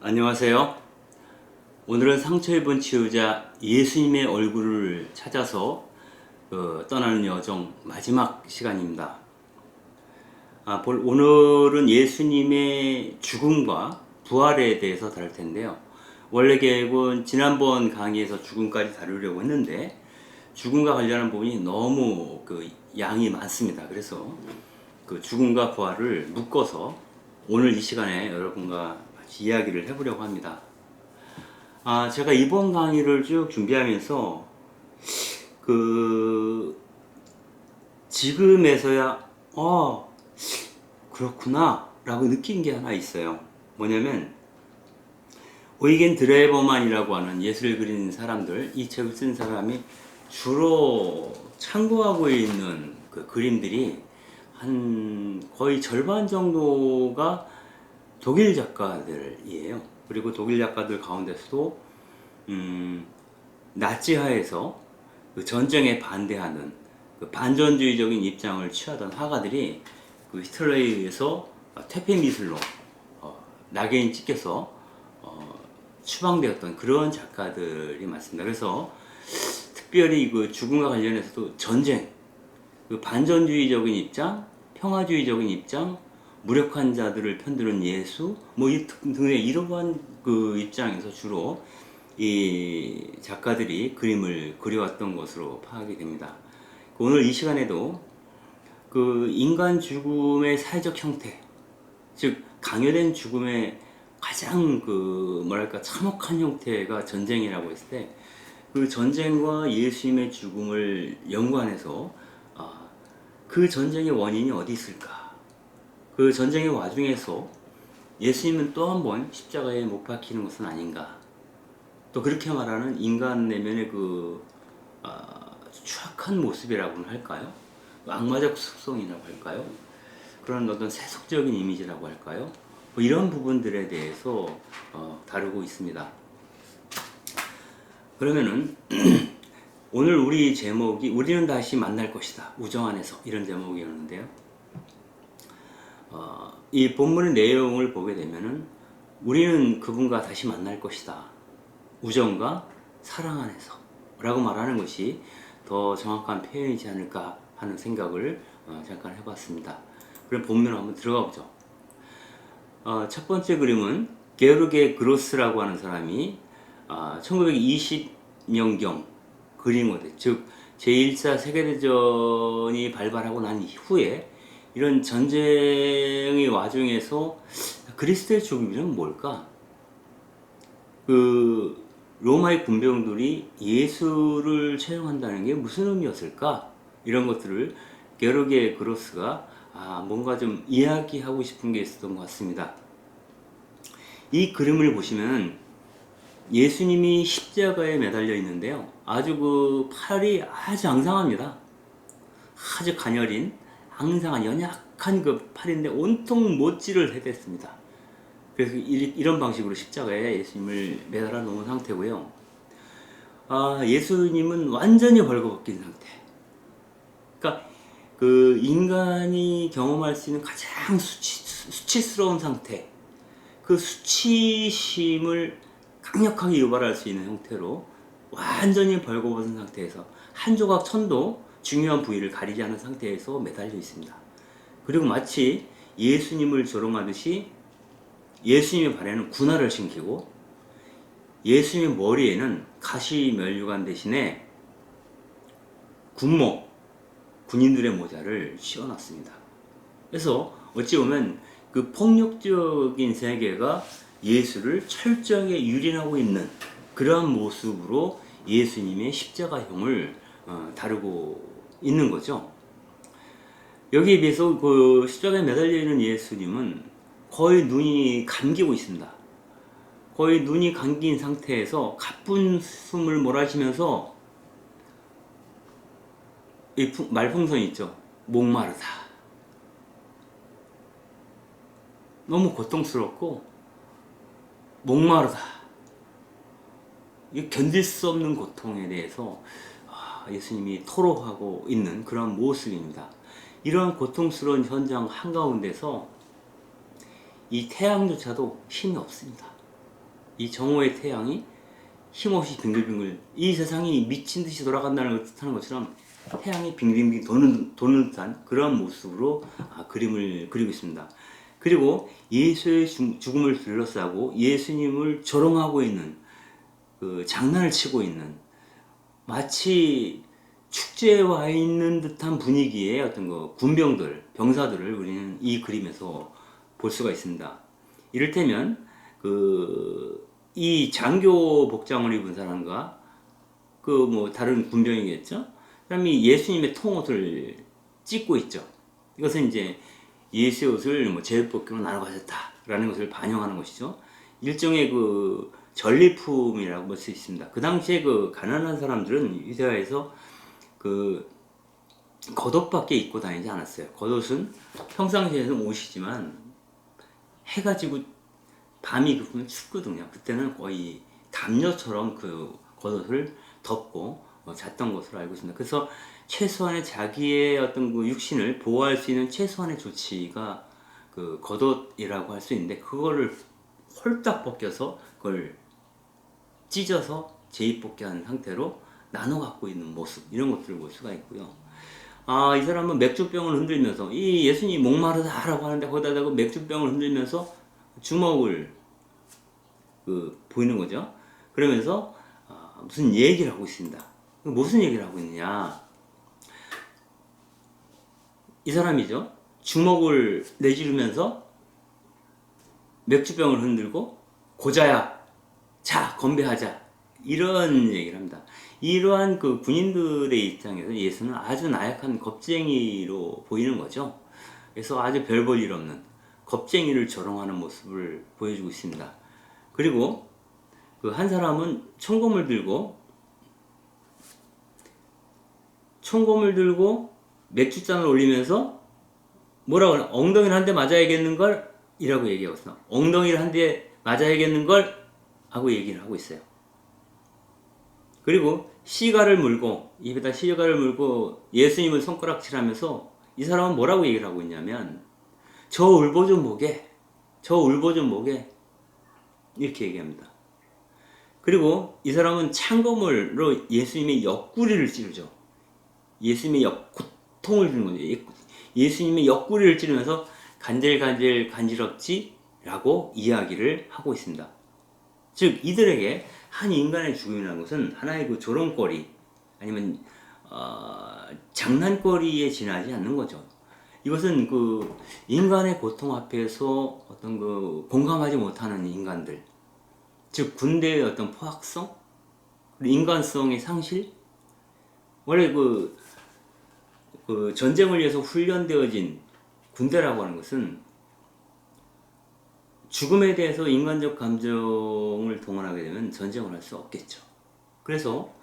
안녕하세요. 오늘은 상처 입은 치유자 예수님의 얼굴을 찾아서 떠나는 여정 마지막 시간입니다. 오늘은 예수님의 죽음과 부활에 대해서 다룰 텐데요. 원래 계획은 지난번 강의에서 죽음까지 다루려고 했는데 죽음과 관련한 부분이 너무 양이 많습니다. 그래서 죽음과 부활을 묶어서 오늘 이 시간에 여러분과 같이 이야기를 해보려고 합니다. 제가 이번 강의를 쭉 준비하면서 지금에서야 그렇구나 라고 느낀 게 하나 있어요. 뭐냐면 오이겐 드레버만이라고 하는 예술을 그리는 사람들, 이 책을 쓴 사람이 주로 참고하고 있는 그림들이 한 거의 절반 정도가 독일 작가들이에요. 그리고 독일 작가들 가운데서도 나치하에서 전쟁에 반대하는 반전주의적인 입장을 취하던 화가들이 히틀러에 의해서 퇴폐 미술로 낙인 찍혀서 추방되었던 그런 작가들이 많습니다. 그래서 특별히 죽음과 관련해서도 전쟁, 반전주의적인 입장, 평화주의적인 입장, 무력한 자들을 편드는 예수, 등의 이러한 입장에서 주로 이 작가들이 그림을 그려왔던 것으로 파악이 됩니다. 오늘 이 시간에도 인간 죽음의 사회적 형태, 즉 강요된 죽음의 가장 참혹한 형태가 전쟁이라고 했을 때 전쟁과 예수님의 죽음을 연관해서 그 전쟁의 원인이 어디 있을까? 그 전쟁의 와중에서 예수님은 또 한 번 십자가에 못 박히는 것은 아닌가? 또 그렇게 말하는 인간 내면의 추악한 모습이라고는 할까요? 악마적 속성이라고 할까요? 그런 어떤 세속적인 이미지라고 할까요? 이런 부분들에 대해서 다루고 있습니다. 그러면은 오늘 우리 제목이 우리는 다시 만날 것이다. 우정 안에서, 이런 제목이었는데요. 이 본문의 내용을 보게 되면은 우리는 그분과 다시 만날 것이다. 우정과 사랑 안에서 라고 말하는 것이 더 정확한 표현이지 않을까 하는 생각을 잠깐 해봤습니다. 그럼 본문으로 한번 들어가 보죠. 첫 번째 그림은 게르게 그로스라고 하는 사람이 1920년경 그린 거죠. 즉 제1차 세계대전이 발발하고 난 이후에 이런 전쟁의 와중에서 그리스도의 죽음이란 뭘까? 로마의 군병들이 예수를 처형한다는 게 무슨 의미였을까? 이런 것들을 게르게 그로스가 뭔가 좀 이야기하고 싶은 게 있었던 것 같습니다. 이 그림을 보시면 예수님이 십자가에 매달려 있는데요. 아주 팔이 아주 앙상합니다. 아주 가녀린 앙상한 연약한 팔인데 온통 못질을 해댔습니다. 그래서 이런 방식으로 십자가에 예수님을 매달아 놓은 상태고요. 예수님은 완전히 벌거벗긴 상태. 그러니까 인간이 경험할 수 있는 가장 수치스러운 상태, 그 수치심을 강력하게 유발할 수 있는 형태로 완전히 벌거벗은 상태에서 한 조각 천도 중요한 부위를 가리지 않은 상태에서 매달려 있습니다. 그리고 마치 예수님을 조롱하듯이 예수님의 발에는 군화를 신기고 예수님의 머리에는 가시면류관 대신에 군인들의 모자를 씌워놨습니다. 그래서 어찌 보면 폭력적인 세계가 예수를 철저하게 유린하고 있는 그러한 모습으로 예수님의 십자가형을 다루고 있는 거죠. 여기에 비해서 십자가에 매달려 있는 예수님은 거의 눈이 감기고 있습니다. 거의 눈이 감긴 상태에서 가쁜 숨을 몰아쉬면서 이 말풍선이 있죠. 목마르다. 너무 고통스럽고 목마르다. 견딜 수 없는 고통에 대해서 예수님이 토로하고 있는 그런 모습입니다. 이러한 고통스러운 현장 한가운데서 이 태양조차도 힘이 없습니다. 이 정오의 태양이 힘없이 빙글빙글 이 세상이 미친 듯이 돌아간다는 걸 뜻하는 것처럼 태양이 빙빙빙 도는 듯한 그런 모습으로 그림을 그리고 있습니다. 그리고 예수의 죽음을 둘러싸고 예수님을 조롱하고 있는 그 장난을 치고 있는 마치 축제에 와 있는 듯한 분위기의 어떤 군병들, 병사들을 우리는 이 그림에서 볼 수가 있습니다. 이를테면 이 장교 복장을 입은 사람과 다른 군병이겠죠. 사람이 예수님의 통옷을 찢고 있죠. 이것은 이제 예수의 옷을 제비뽑기로 나눠 가졌다라는 것을 반영하는 것이죠. 일종의 전리품이라고 볼 수 있습니다. 그 당시에 가난한 사람들은 유대야에서 겉옷밖에 입고 다니지 않았어요. 겉옷은 평상시에는 옷이지만 해가 지고 밤이 깊으면 춥거든요. 그때는 거의 담요처럼 겉옷을 덮고 잤던 것으로 알고 있습니다. 그래서 최소한의 자기의 어떤 육신을 보호할 수 있는 최소한의 조치가 겉옷이라고 할 수 있는데 그거를 홀딱 벗겨서 그걸 찢어서 재입복귀한 상태로 나눠 갖고 있는 모습 이런 것들을 볼 수가 있고요. 이 사람은 맥주병을 흔들면서 이 예수님이 목마르다라고 하는데 거기다 대고 맥주병을 흔들면서 주먹을 보이는 거죠. 그러면서 무슨 얘기를 하고 있습니다. 무슨 얘기를 하고 있느냐? 이 사람이죠. 주먹을 내지르면서 맥주병을 흔들고 고자야, 자 건배하자 이런 얘기를 합니다. 이러한 군인들의 입장에서 예수는 아주 나약한 겁쟁이로 보이는 거죠. 그래서 아주 별 볼 일 없는 겁쟁이를 조롱하는 모습을 보여주고 있습니다. 그리고 한 사람은 총검을 들고 맥주잔을 올리면서 뭐라고 하나 엉덩이를 한 대 맞아야겠는걸 이라고 얘기하고 있어. 엉덩이를 한 대 맞아야겠는걸 하고 얘기를 하고 있어요. 그리고 입에다 시가를 물고 예수님을 손가락질하면서 이 사람은 뭐라고 얘기를 하고 있냐면 저 울보 좀 보게 이렇게 얘기합니다. 그리고 이 사람은 창검으로 예수님의 옆구리를 찌르죠. 예수님의 고통을 주는 거죠. 예수님의 옆구리를 찌르면서 간질간질 간지럽지라고 이야기를 하고 있습니다. 즉 이들에게 한 인간의 죽음이라는 것은 하나의 조롱거리 아니면 장난거리에 지나지 않는 거죠. 이것은 인간의 고통 앞에서 어떤 공감하지 못하는 인간들, 즉 군대의 어떤 포악성, 인간성의 상실. 원래 전쟁을 위해서 훈련되어진 군대라고 하는 것은 죽음에 대해서 인간적 감정을 동원하게 되면 전쟁을 할 수 없겠죠. 그래서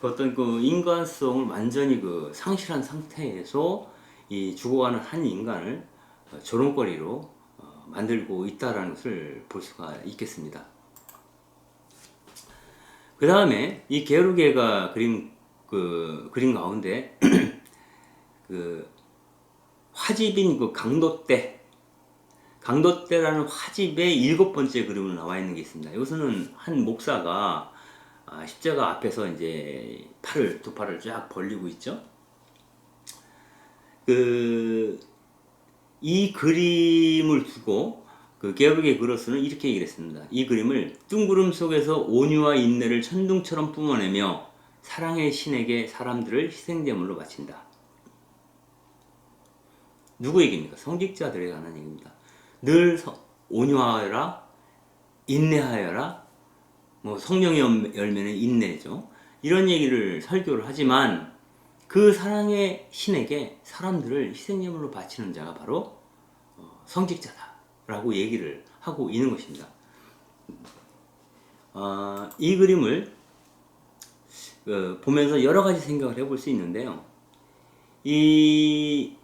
어떤 인간성을 완전히 상실한 상태에서 이 죽어가는 한 인간을 조롱거리로 만들고 있다라는 것을 볼 수가 있겠습니다. 그 다음에 이 게르게가 그림 가운데 화집인 강도떼라는 화집의 7번째 그림으로 나와 있는 게 있습니다. 이것은 한 목사가 십자가 앞에서 이제 두 팔을 쫙 벌리고 있죠. 이 그림을 두고 게르게 그로스는 이렇게 얘기를 했습니다. 이 그림을 뜬구름 속에서 온유와 인내를 천둥처럼 뿜어내며 사랑의 신에게 사람들을 희생제물로 바친다. 누구 얘기입니까? 성직자들에 관한 얘기입니다. 늘 온유하여라, 인내하여라, 성령의 열매는 인내죠. 이런 얘기를 설교를 하지만 그 사랑의 신에게 사람들을 희생제물로 바치는 자가 바로 성직자다라고 얘기를 하고 있는 것입니다. 이 그림을 보면서 여러 가지 생각을 해볼 수 있는데요. 이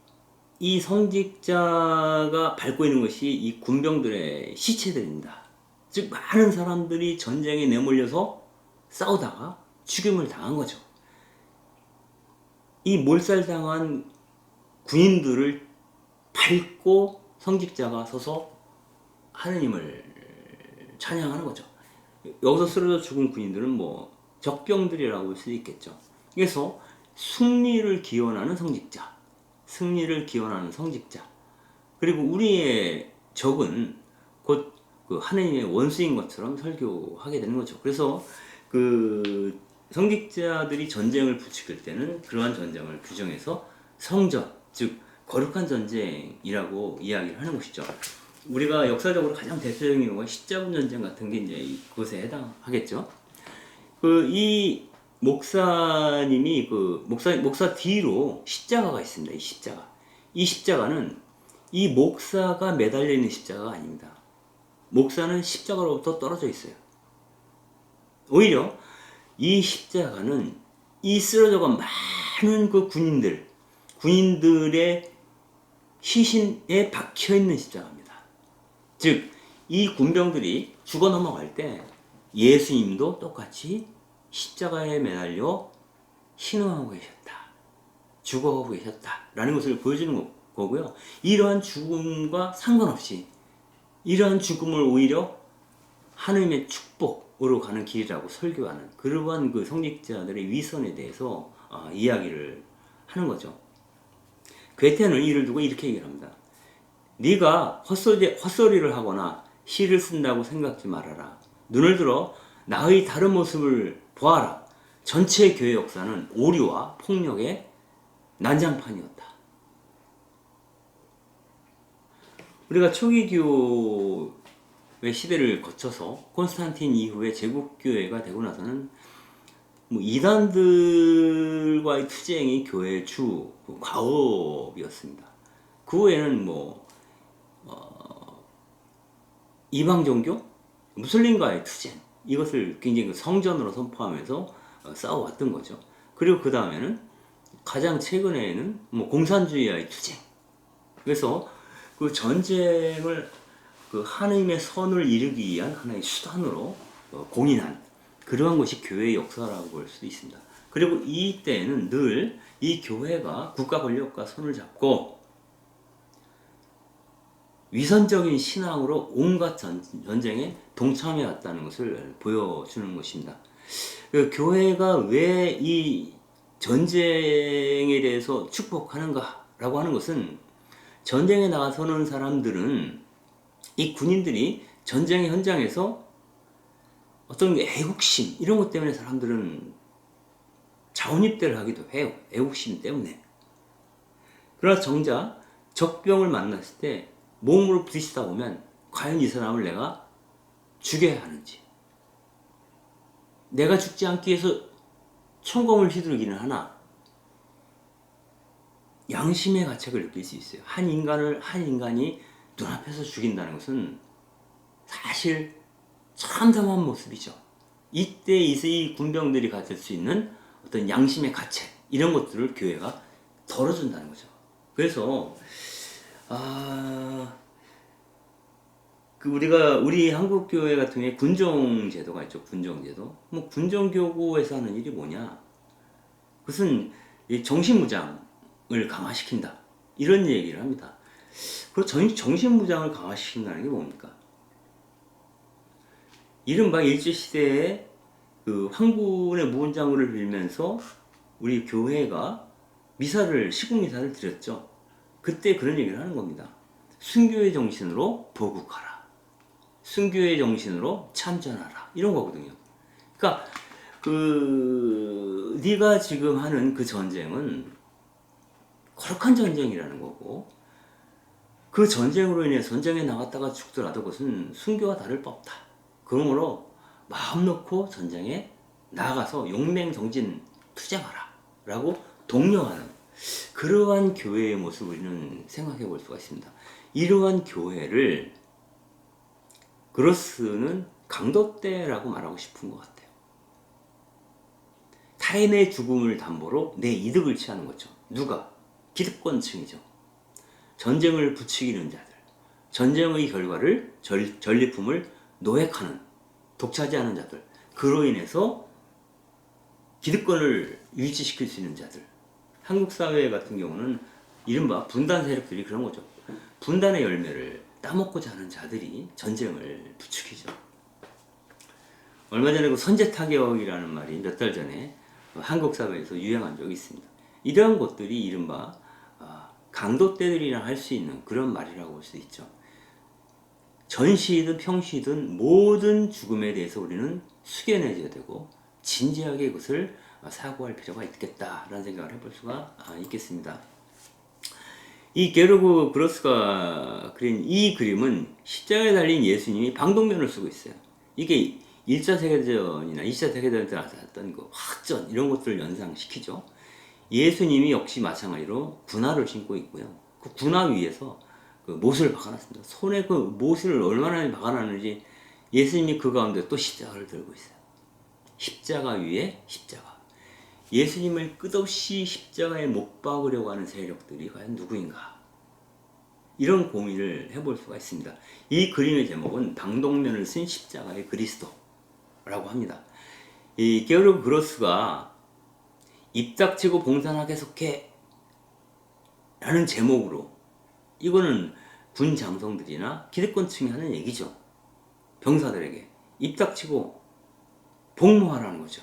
성직자가 밟고 있는 것이 이 군병들의 시체들입니다. 즉 많은 사람들이 전쟁에 내몰려서 싸우다가 죽임을 당한 거죠. 이 몰살당한 군인들을 밟고 성직자가 서서 하느님을 찬양하는 거죠. 여기서 쓰러져 죽은 군인들은 뭐 적병들이라고 볼 수 있겠죠. 그래서 승리를 기원하는 성직자, 승리를 기원하는 성직자, 그리고 우리의 적은 곧 그 하느님의 원수인 것처럼 설교하게 되는 거죠. 그래서 그 성직자들이 전쟁을 부추길 때는 그러한 전쟁을 규정해서 성전, 즉 거룩한 전쟁이라고 이야기를 하는 것이죠. 우리가 역사적으로 가장 대표적인 경우가 십자군 전쟁 같은 게 이제 그것에 해당하겠죠. 그 이 목사님이 그 목사 뒤로 십자가가 있습니다. 이 십자가. 이 십자가는 이 목사가 매달려 있는 십자가가 아닙니다. 목사는 십자가로부터 떨어져 있어요. 오히려 이 십자가는 이 쓰러져간 많은 그 군인들의 시신에 박혀 있는 십자가입니다. 즉, 이 군병들이 죽어 넘어갈 때 예수님도 똑같이 십자가에 매달려 신음하고 계셨다. 죽어가고 계셨다. 라는 것을 보여주는 거고요. 이러한 죽음과 상관없이 이러한 죽음을 오히려 하나님의 축복으로 가는 길이라고 설교하는 그러한 그 성직자들의 위선에 대해서 이야기를 하는 거죠. 괴테는 이를 두고 이렇게 얘기를 합니다. 네가 헛소리를 하거나 시를 쓴다고 생각지 말아라. 눈을 들어 나의 다른 모습을 보아라. 전체 교회 역사는 오류와 폭력의 난장판이었다. 우리가 초기 교회 시대를 거쳐서 콘스탄틴 이후에 제국교회가 되고 나서는 뭐 이단들과의 투쟁이 교회의 주 과업이었습니다. 그 후에는 뭐 이방 종교, 무슬림과의 투쟁, 이것을 굉장히 성전으로 선포하면서 싸워왔던 거죠. 그리고 그 다음에는 가장 최근에는 뭐 공산주의와의 투쟁. 그래서 그 전쟁을 그 하나님의 선을 이루기 위한 하나의 수단으로 공인한 그러한 것이 교회의 역사라고 볼 수도 있습니다. 그리고 이때에는 늘 이 교회가 국가 권력과 손을 잡고 위선적인 신앙으로 온갖 전쟁에 동참해 왔다는 것을 보여주는 것입니다. 그 교회가 왜 이 전쟁에 대해서 축복하는가라고 하는 것은 전쟁에 나서는 사람들은 이 군인들이 전쟁의 현장에서 어떤 애국심 이런 것 때문에 사람들은 자원입대를 하기도 해요. 애국심 때문에. 그러나 정작 적병을 만났을 때 몸으로 부딪히다 보면 과연 이 사람을 내가 죽여야 하는지, 내가 죽지 않기 위해서 총검을 휘두르기는 하나 양심의 가책을 느낄 수 있어요. 한 인간이 눈앞에서 죽인다는 것은 사실 참담한 모습이죠. 이때 이 군병들이 가질 수 있는 어떤 양심의 가책 이런 것들을 교회가 덜어준다는 거죠. 그래서 우리 한국 교회 같은 경우에 군종 제도가 있죠. 군종 제도. 뭐 군종 교구에서 하는 일이 뭐냐? 그것은 이 정신무장을 강화시킨다. 이런 얘기를 합니다. 그 정신무장을 강화시킨다는 게 뭡니까? 이른바 일제시대에 그 황군의 무은장구를 빌면서 우리 교회가 시국미사를 드렸죠. 그때 그런 얘기를 하는 겁니다. 순교의 정신으로 보국하라. 순교의 정신으로 참전하라. 이런 거거든요. 그러니까 네가 지금 하는 그 전쟁은 거룩한 전쟁이라는 거고, 그 전쟁으로 인해 전쟁에 나갔다가 죽더라도 그것은 순교와 다를 바 없다. 그러므로 마음 놓고 전쟁에 나가서 용맹정진 투쟁하라 라고 독려하는 그러한 교회의 모습을 우리는 생각해 볼 수가 있습니다. 이러한 교회를 그로스는 강도떼라고 말하고 싶은 것 같아요. 타인의 죽음을 담보로 내 이득을 취하는 거죠. 누가? 기득권층이죠. 전쟁을 부추기는 자들, 전쟁의 결과를 전리품을 노획하는, 독차지하는 자들, 그로 인해서 기득권을 유지시킬 수 있는 자들. 한국 사회 같은 경우는 이른바 분단 세력들이 그런 거죠. 분단의 열매를 따먹고자 하는 자들이 전쟁을 부추기죠. 얼마 전에 그 선제 타격이라는 말이 몇 달 전에 한국 사회에서 유행한 적이 있습니다. 이러한 것들이 이른바 강도떼들이랑 할 수 있는 그런 말이라고 볼 수 있죠. 전시이든 평시이든 모든 죽음에 대해서 우리는 숙연해져야 되고 진지하게 그것을 사고할 필요가 있겠다라는 생각을 해볼 수가 있겠습니다. 이 게르그 그로스가 그린 이 그림은 십자가에 달린 예수님이 방독면을 쓰고 있어요. 이게 1차 세계대전이나 2차 세계대전 때 나타났던 그 확전 이런 것들을 연상시키죠. 예수님이 역시 마찬가지로 군화를 신고 있고요. 그 군화 위에서 그 못을 박아놨습니다. 손에 그 못을 얼마나 많이 박아놨는지 예수님이 그 가운데 또 십자가를 들고 있어요. 십자가 위에 십자가. 예수님을 끝없이 십자가에 못 박으려고 하는 세력들이 과연 누구인가? 이런 고민을 해볼 수가 있습니다. 이 그림의 제목은 방독면을 쓴 십자가의 그리스도라고 합니다. 이 게르그 그로스가 입 닥치고 봉사나 계속해 라는 제목으로, 이거는 군 장성들이나 기득권층이 하는 얘기죠. 병사들에게 입 닥치고 복무하라는 거죠.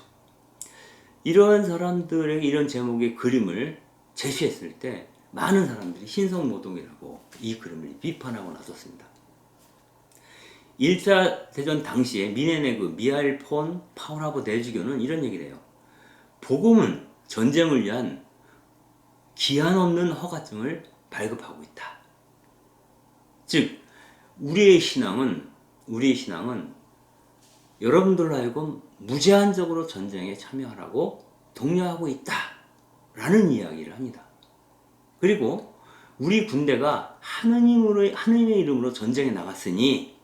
이러한 사람들에게 이런 제목의 그림을 제시했을 때 많은 사람들이 신성모독이라고 이 그림을 비판하고 나섰습니다. 1차 대전 당시에 미네네 그 미하일 폰 파우라보 대주교는 이런 얘기를 해요. 복음은 전쟁을 위한 기한 없는 허가증을 발급하고 있다. 즉 우리의 신앙은 여러분들로 하여금 무제한적으로 전쟁에 참여하라고 독려하고 있다라는 이야기를 합니다. 그리고 우리 군대가 하느님의 이름으로 전쟁에 나갔으니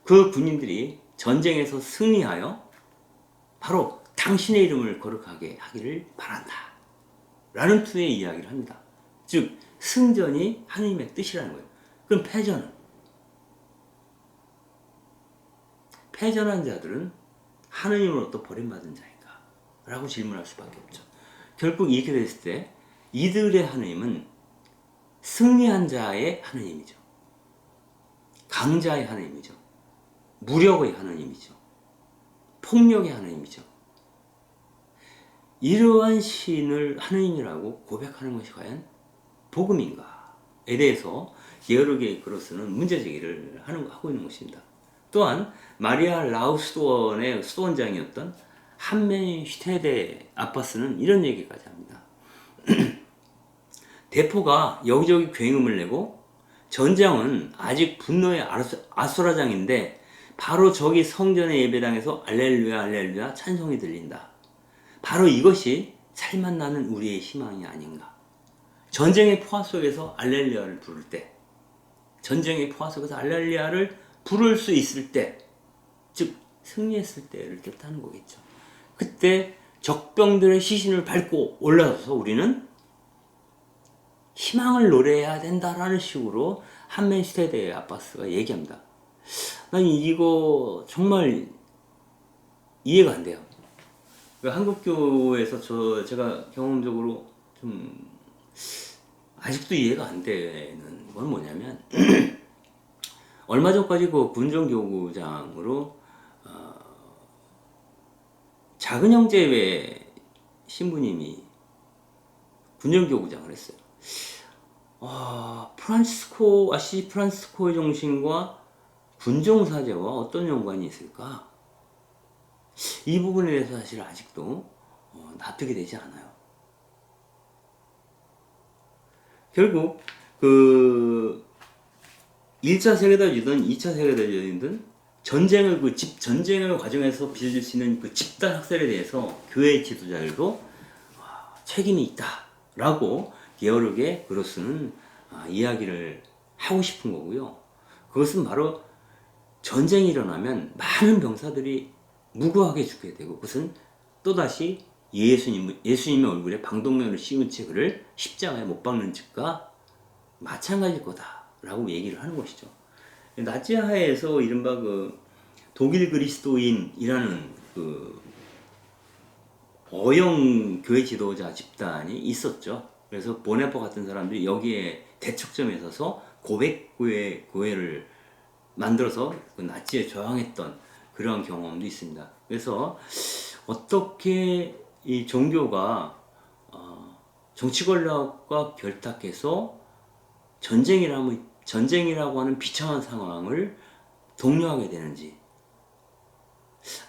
그 군인들이 전쟁에서 승리하여 바로 당신의 이름을 거룩하게 하기를 바란다 라는 투의 이야기를 합니다. 즉 승전이 하느님의 뜻이라는 거예요. 그럼 패전한 자들은 하느님으로부터 버림받은 자인가? 라고 질문할 수밖에 없죠. 결국 이렇게 됐을 때 이들의 하느님은 승리한 자의 하느님이죠. 강자의 하느님이죠. 무력의 하느님이죠. 폭력의 하느님이죠. 이러한 신을 하느님이라고 고백하는 것이 과연 복음인가에 대해서 게르그 그로스는 문제제기를 하고 있는 것입니다. 또한 마리아 라우스도원의 수도원장이었던 한멘슈테데 아빠스는 이런 얘기까지 합니다. 대포가 여기저기 굉음을 내고 전장은 아직 분노의 아수라장인데 바로 저기 성전의 예배당에서 알렐루야 알렐루야 찬송이 들린다. 바로 이것이 살만 나는 우리의 희망이 아닌가. 전쟁의 포화 속에서 알렐루야를 부를 때, 전쟁의 포화 속에서 알렐루야를 부를 수 있을 때, 즉 승리했을 때를 뜻하는 거겠죠. 그때 적병들의 시신을 밟고 올라서서 우리는 희망을 노래해야 된다라는 식으로 한멘슈테데 아빠스가 얘기합니다. 난 이거 정말 이해가 안 돼요. 한국교에서 제가 경험적으로 좀 아직도 이해가 안 되는 건 뭐냐면 얼마 전까지 그 군정교구장으로 작은 형제회 신부님이 군정교구장을 했어요. 아시시 프란치스코의 정신과 군정사제와 어떤 연관이 있을까? 이 부분에 대해서 사실 아직도 납득이 되지 않아요. 결국 그 1차 세계대전이든 2차 세계대전이든 전쟁의 과정에서 빚을 수 있는 그 집단 학살에 대해서 교회 지도자들도 책임이 있다라고 게르그 그로스는 이야기를 하고 싶은 거고요. 그것은 바로 전쟁이 일어나면 많은 병사들이 무고하게 죽게 되고 그것은 또다시 예수님의 얼굴에 방독면을 씌운 채 그를 십자가에 못 박는 짓과 마찬가지일 거다라고 얘기를 하는 것이죠. 나치하에서 이른바 그 독일 그리스도인이라는 그 어영 교회 지도자 집단이 있었죠. 그래서 보네퍼 같은 사람들이 여기에 대척점에 서서 고백교회를 만들어서 그 나치에 저항했던 그런 경험도 있습니다. 그래서 어떻게 이 종교가 정치 권력과 결탁해서 전쟁이라고 하는 비참한 상황을 독려하게 되는지,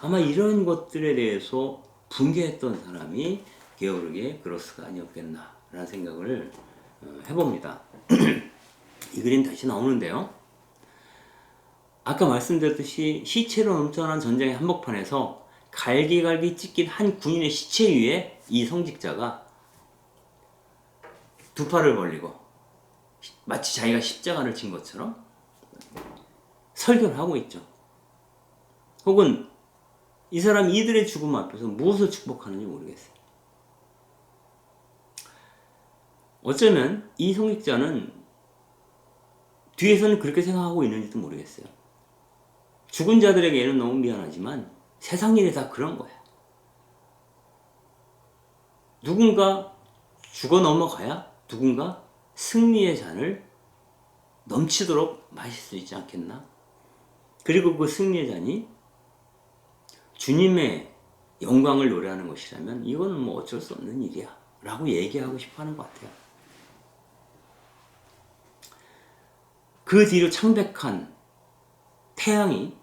아마 이런 것들에 대해서 분개했던 사람이 게오르게 그로스가 아니었겠나라는 생각을 해봅니다. 이 그림 다시 나오는데요. 아까 말씀드렸듯이 시체로 넘쳐난 전쟁의 한복판에서 갈기갈기 찢긴 한 군인의 시체 위에 이 성직자가 두 팔을 벌리고 마치 자기가 십자가를 진 것처럼 설교를 하고 있죠. 혹은 이 사람 이들의 죽음 앞에서 무엇을 축복하는지 모르겠어요. 어쩌면 이 성직자는 뒤에서는 그렇게 생각하고 있는지도 모르겠어요. 죽은 자들에게는 너무 미안하지만 세상 일이 다 그런 거야. 누군가 죽어 넘어가야 누군가 승리의 잔을 넘치도록 마실 수 있지 않겠나? 그리고 그 승리의 잔이 주님의 영광을 노래하는 것이라면 이거는 뭐 어쩔 수 없는 일이야 라고 얘기하고 싶어 하는 것 같아요. 그 뒤로 창백한 태양이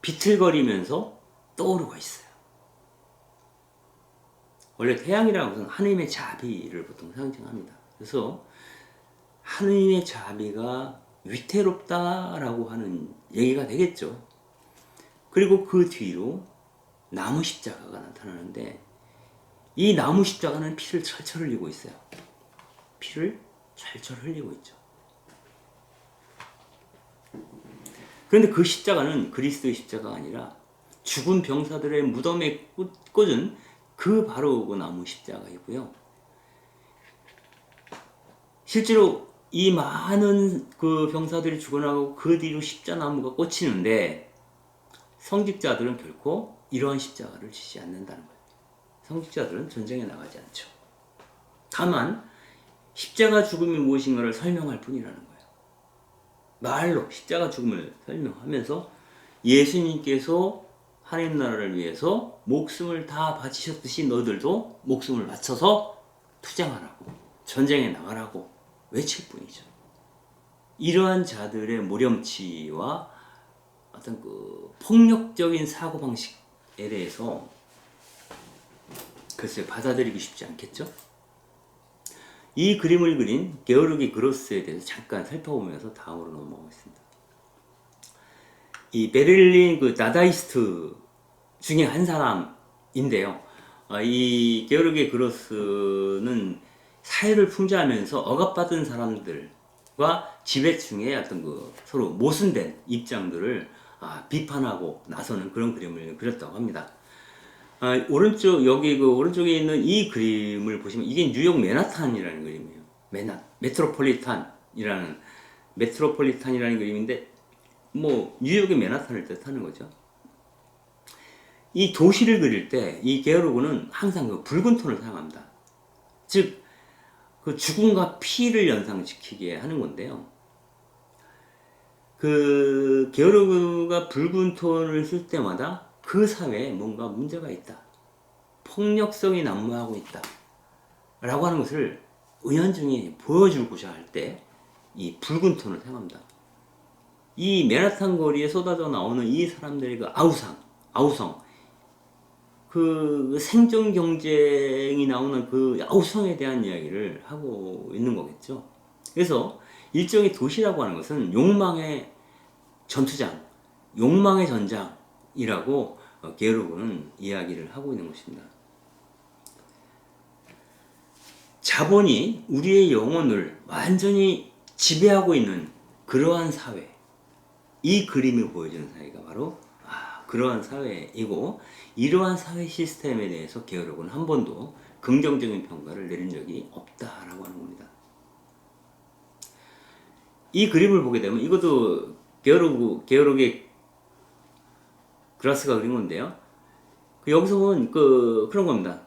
비틀거리면서 떠오르고 있어요. 원래 태양이라는 것은 하느님의 자비를 보통 상징합니다. 그래서 하느님의 자비가 위태롭다라고 하는 얘기가 되겠죠. 그리고 그 뒤로 나무 십자가가 나타나는데 이 나무 십자가는 피를 철철 흘리고 있어요. 피를 철철 흘리고 있죠. 그런데 그 십자가는 그리스도의 십자가가 아니라 죽은 병사들의 무덤에 꽂은 그 바로 그 나무 십자가이고요. 실제로 이 많은 그 병사들이 죽어나가고 그 뒤로 십자나무가 꽂히는데 성직자들은 결코 이러한 십자가를 지지 않는다는 거예요. 성직자들은 전쟁에 나가지 않죠. 다만 십자가 죽음이 무엇인가를 설명할 뿐이라는 거예요. 말로 십자가 죽음을 설명하면서 예수님께서 하나님 나라를 위해서 목숨을 다 바치셨듯이 너희들도 목숨을 바쳐서 투쟁하라고, 전쟁에 나가라고 외칠 뿐이죠. 이러한 자들의 모렴치와 어떤 그 폭력적인 사고방식에 대해서 글쎄 받아들이기 쉽지 않겠죠? 이 그림을 그린 게오르기 그로스에 대해서 잠깐 살펴보면서 다음으로 넘어가겠습니다. 이 베를린 그 다다이스트 중에 한 사람인데요. 이 게오르기 그로스는 사회를 풍자하면서 억압받은 사람들과 지배층의 어떤 그 서로 모순된 입장들을 비판하고 나서는 그런 그림을 그렸다고 합니다. 오른쪽 여기 그 오른쪽에 있는 이 그림을 보시면 이게 뉴욕 맨하탄이라는 그림이에요. 메트로폴리탄이라는 그림인데 뭐 뉴욕의 맨하탄을 뜻하는 거죠. 이 도시를 그릴 때 이 게오르그는 항상 그 붉은 톤을 사용합니다. 즉 그 죽음과 피를 연상시키게 하는 건데요. 그 게오르그가 붉은 톤을 쓸 때마다 그 사회에 뭔가 문제가 있다, 폭력성이 난무하고 있다 라고 하는 것을 은연중에 보여주고자 할 때 이 붉은 톤을 사용합니다. 이 맨하탄 거리에 쏟아져 나오는 이 사람들의 그 아우성, 그 생존 경쟁이 나오는 그 아우성에 대한 이야기를 하고 있는 거겠죠. 그래서 일종의 도시라고 하는 것은 욕망의 전투장, 욕망의 전장이라고 게오르그는 이야기를 하고 있는 것입니다. 자본이 우리의 영혼을 완전히 지배하고 있는 그러한 사회, 이 그림이 보여주는 사회가 바로 그러한 사회이고, 이러한 사회 시스템에 대해서 게오르그는 한 번도 긍정적인 평가를 내린 적이 없다라고 하는 겁니다. 이 그림을 보게 되면 이것도 게오르그의 그라스가 그린 건데요. 여기서 보면 그런 겁니다.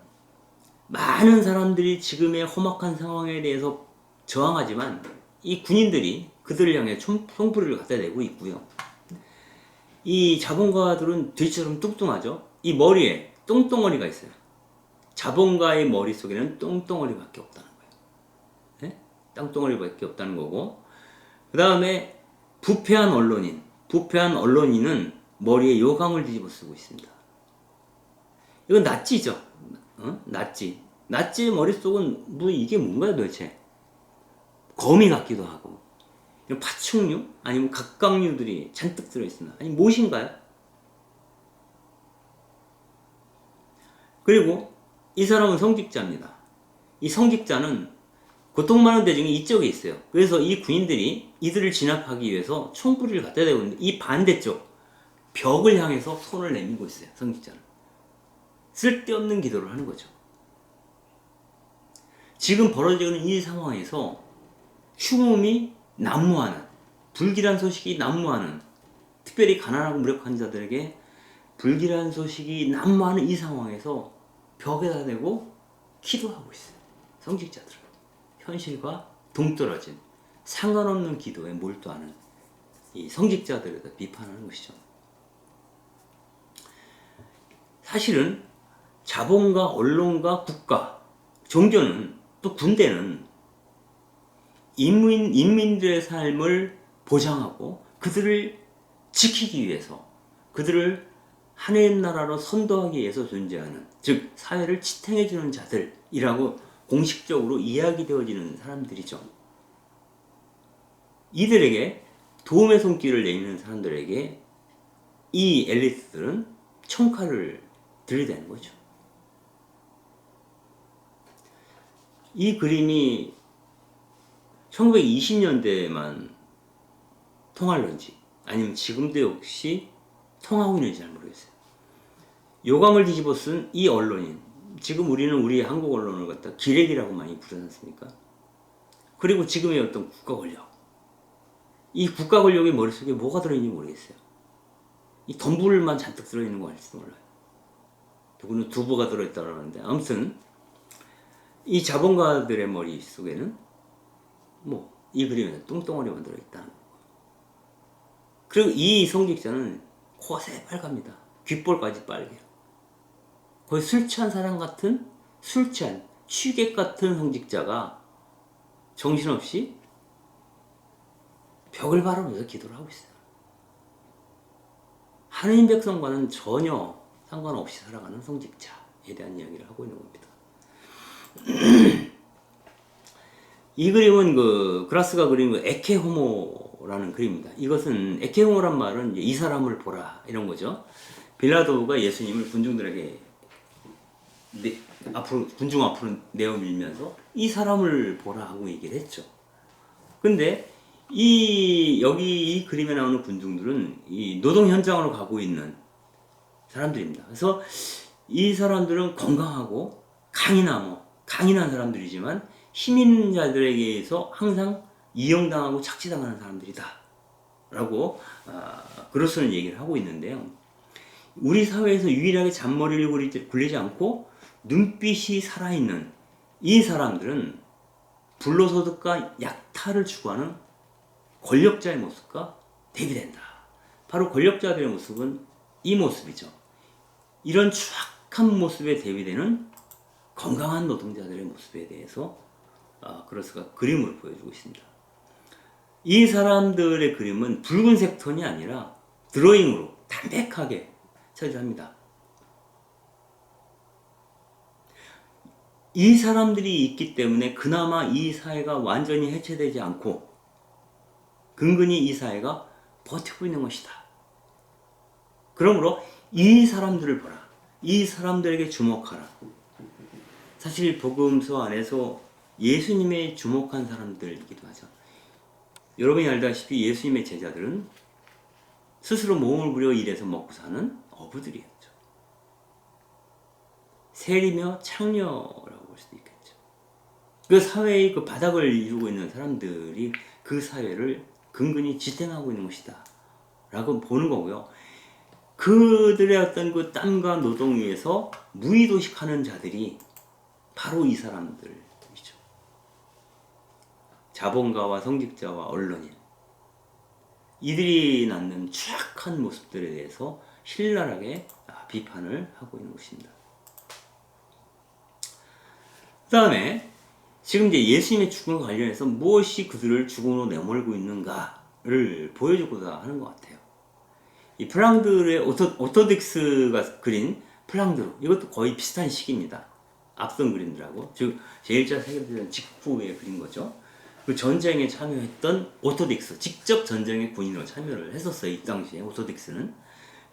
많은 사람들이 지금의 험악한 상황에 대해서 저항하지만 이 군인들이 그들을 향해 총불을 갖다 대고 있고요. 이 자본가들은 돼지처럼 뚱뚱하죠. 이 머리에 똥덩어리가 있어요. 자본가의 머릿속에는 똥덩어리밖에 없다는 거예요. 네? 똥덩어리밖에 없다는 거고, 그 다음에 부패한 언론인은 머리에 요강을 뒤집어 쓰고 있습니다. 이건 나치죠. 나치의 머릿속은 뭐 이게 뭔가요 도대체? 거미 같기도 하고, 파충류 아니면 각각류들이 잔뜩 들어있으나 아니 무엇인가요? 그리고 이 사람은 성직자입니다. 이 성직자는 고통 많은 대중이 이쪽에 있어요. 그래서 이 군인들이 이들을 진압하기 위해서 총구리를 갖다 대고 있는데 이 반대쪽 벽을 향해서 손을 내밀고 있어요. 성직자는 쓸데없는 기도를 하는 거죠. 지금 벌어지고 있는 이 상황에서 흉음이 난무하는, 불길한 소식이 난무하는, 특별히 가난하고 무력한 자들에게 불길한 소식이 난무하는 이 상황에서 벽에다 대고 기도하고 있어요. 성직자들은 현실과 동떨어진 상관없는 기도에 몰두하는 이 성직자들에 대해 비판하는 것이죠. 사실은 자본과 언론과 국가, 종교는 또 군대는 인민들의 삶을 보장하고 그들을 지키기 위해서, 그들을 하나님 나라로 선도하기 위해서 존재하는, 즉 사회를 지탱해주는 자들이라고 공식적으로 이야기되어지는 사람들이죠. 이들에게 도움의 손길을 내미는 사람들에게 이 엘리트들은 총칼을 들이대는 거죠. 이 그림이 1920년대에만 통할런지 아니면 지금도 역시 통하고 있는지 잘 모르겠어요. 요강을 뒤집어 쓴 이 언론인, 지금 우리는 우리 한국 언론을 갖다 기레기라고 많이 부르지 않습니까? 그리고 지금의 어떤 국가 권력, 이 국가 권력의 머릿속에 뭐가 들어있는지 모르겠어요. 이 덤불만 잔뜩 들어있는 거 아닐지도 몰라요. 누구는 두부가 들어있다고 하는데, 아무튼 이 자본가들의 머릿속에는 이 그림에는 똥덩어리만 들어있다는 거. 그리고 이 성직자는 코가 새빨갑니다. 귓볼까지 빨개요. 거의 술 취한 사람 같은, 술 취한 취객 같은 성직자가 정신없이 벽을 바라보면서 기도를 하고 있어요. 하느님 백성과는 전혀 상관없이 살아가는 성직자에 대한 이야기를 하고 있는 겁니다. 이 그림은 그라스가 그린 에케호모라는 그림입니다. 이것은 에케호모란 말은 이 사람을 보라 이런 거죠. 빌라도가 예수님을 군중들에게 군중 앞으로 내어밀면서 이 사람을 보라 하고 얘기를 했죠. 근데 여기 이 그림에 나오는 군중들은 이 노동 현장으로 가고 있는 사람들입니다. 그래서 이 사람들은 건강하고 강인한 사람들이지만 힘 있는 자들에게 의해서 항상 이용당하고 착취당하는 사람들이다 라고 그로서는 얘기를 하고 있는데요. 우리 사회에서 유일하게 잔머리를 굴리지 않고 눈빛이 살아있는 이 사람들은 불로소득과 약탈을 추구하는 권력자의 모습과 대비된다. 바로 권력자들의 모습은 이 모습이죠. 이런 추악한 모습에 대비되는 건강한 노동자들의 모습에 대해서 그로스가 그림으로 보여주고 있습니다. 이 사람들의 그림은 붉은색 톤이 아니라 드로잉으로 담백하게 처리합니다. 이 사람들이 있기 때문에 그나마 이 사회가 완전히 해체되지 않고 근근히 이 사회가 버티고 있는 것이다. 그러므로 이 사람들을 보라. 이 사람들에게 주목하라. 사실 복음서 안에서 예수님의 주목한 사람들이기도 하죠. 여러분이 알다시피 예수님의 제자들은 스스로 몸을 부려 일해서 먹고 사는 어부들이었죠. 세리며 창녀라고 볼 수도 있겠죠. 그 사회의 그 바닥을 이루고 있는 사람들이 그 사회를 근근히 지탱하고 있는 것이다 라고 보는 거고요. 그들의 어떤 그 땀과 노동 위에서 무의도식하는 자들이 바로 이 사람들이죠. 자본가와 성직자와 언론인. 이들이 낳는 추악한 모습들에 대해서 신랄하게 비판을 하고 있는 것입니다. 그 다음에 지금 이제 예수님의 죽음과 관련해서 무엇이 그들을 죽음으로 내몰고 있는가를 보여주고자 하는 것 같아요. 이 플랑드르의 오토딕스가 그린 플랑드르, 이것도 거의 비슷한 시기입니다. 앞선 그림들하고, 즉 제1차 세계대전 직후에 그린 거죠. 그 전쟁에 참여했던 오토딕스, 직접 전쟁의 군인으로 참여를 했었어요. 이 당시에 오토딕스는.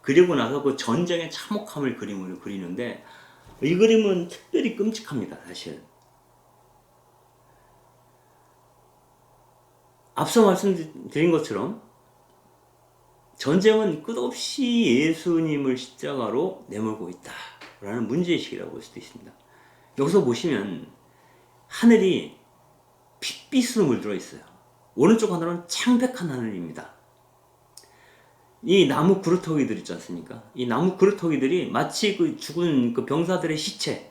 그리고 나서 그 전쟁의 참혹함을 그림으로 그리는데, 이 그림은 특별히 끔찍합니다. 사실 앞서 말씀드린 것처럼 전쟁은 끝없이 예수님을 십자가로 내몰고 있다라는 문제의식이라고 볼 수도 있습니다. 여기서 보시면 하늘이 핏빛으로 물들어 있어요. 오른쪽 하늘은 창백한 하늘입니다. 이 나무 그루터기들 있지 않습니까? 이 나무 그루터기들이 마치 그 죽은 그 병사들의 시체의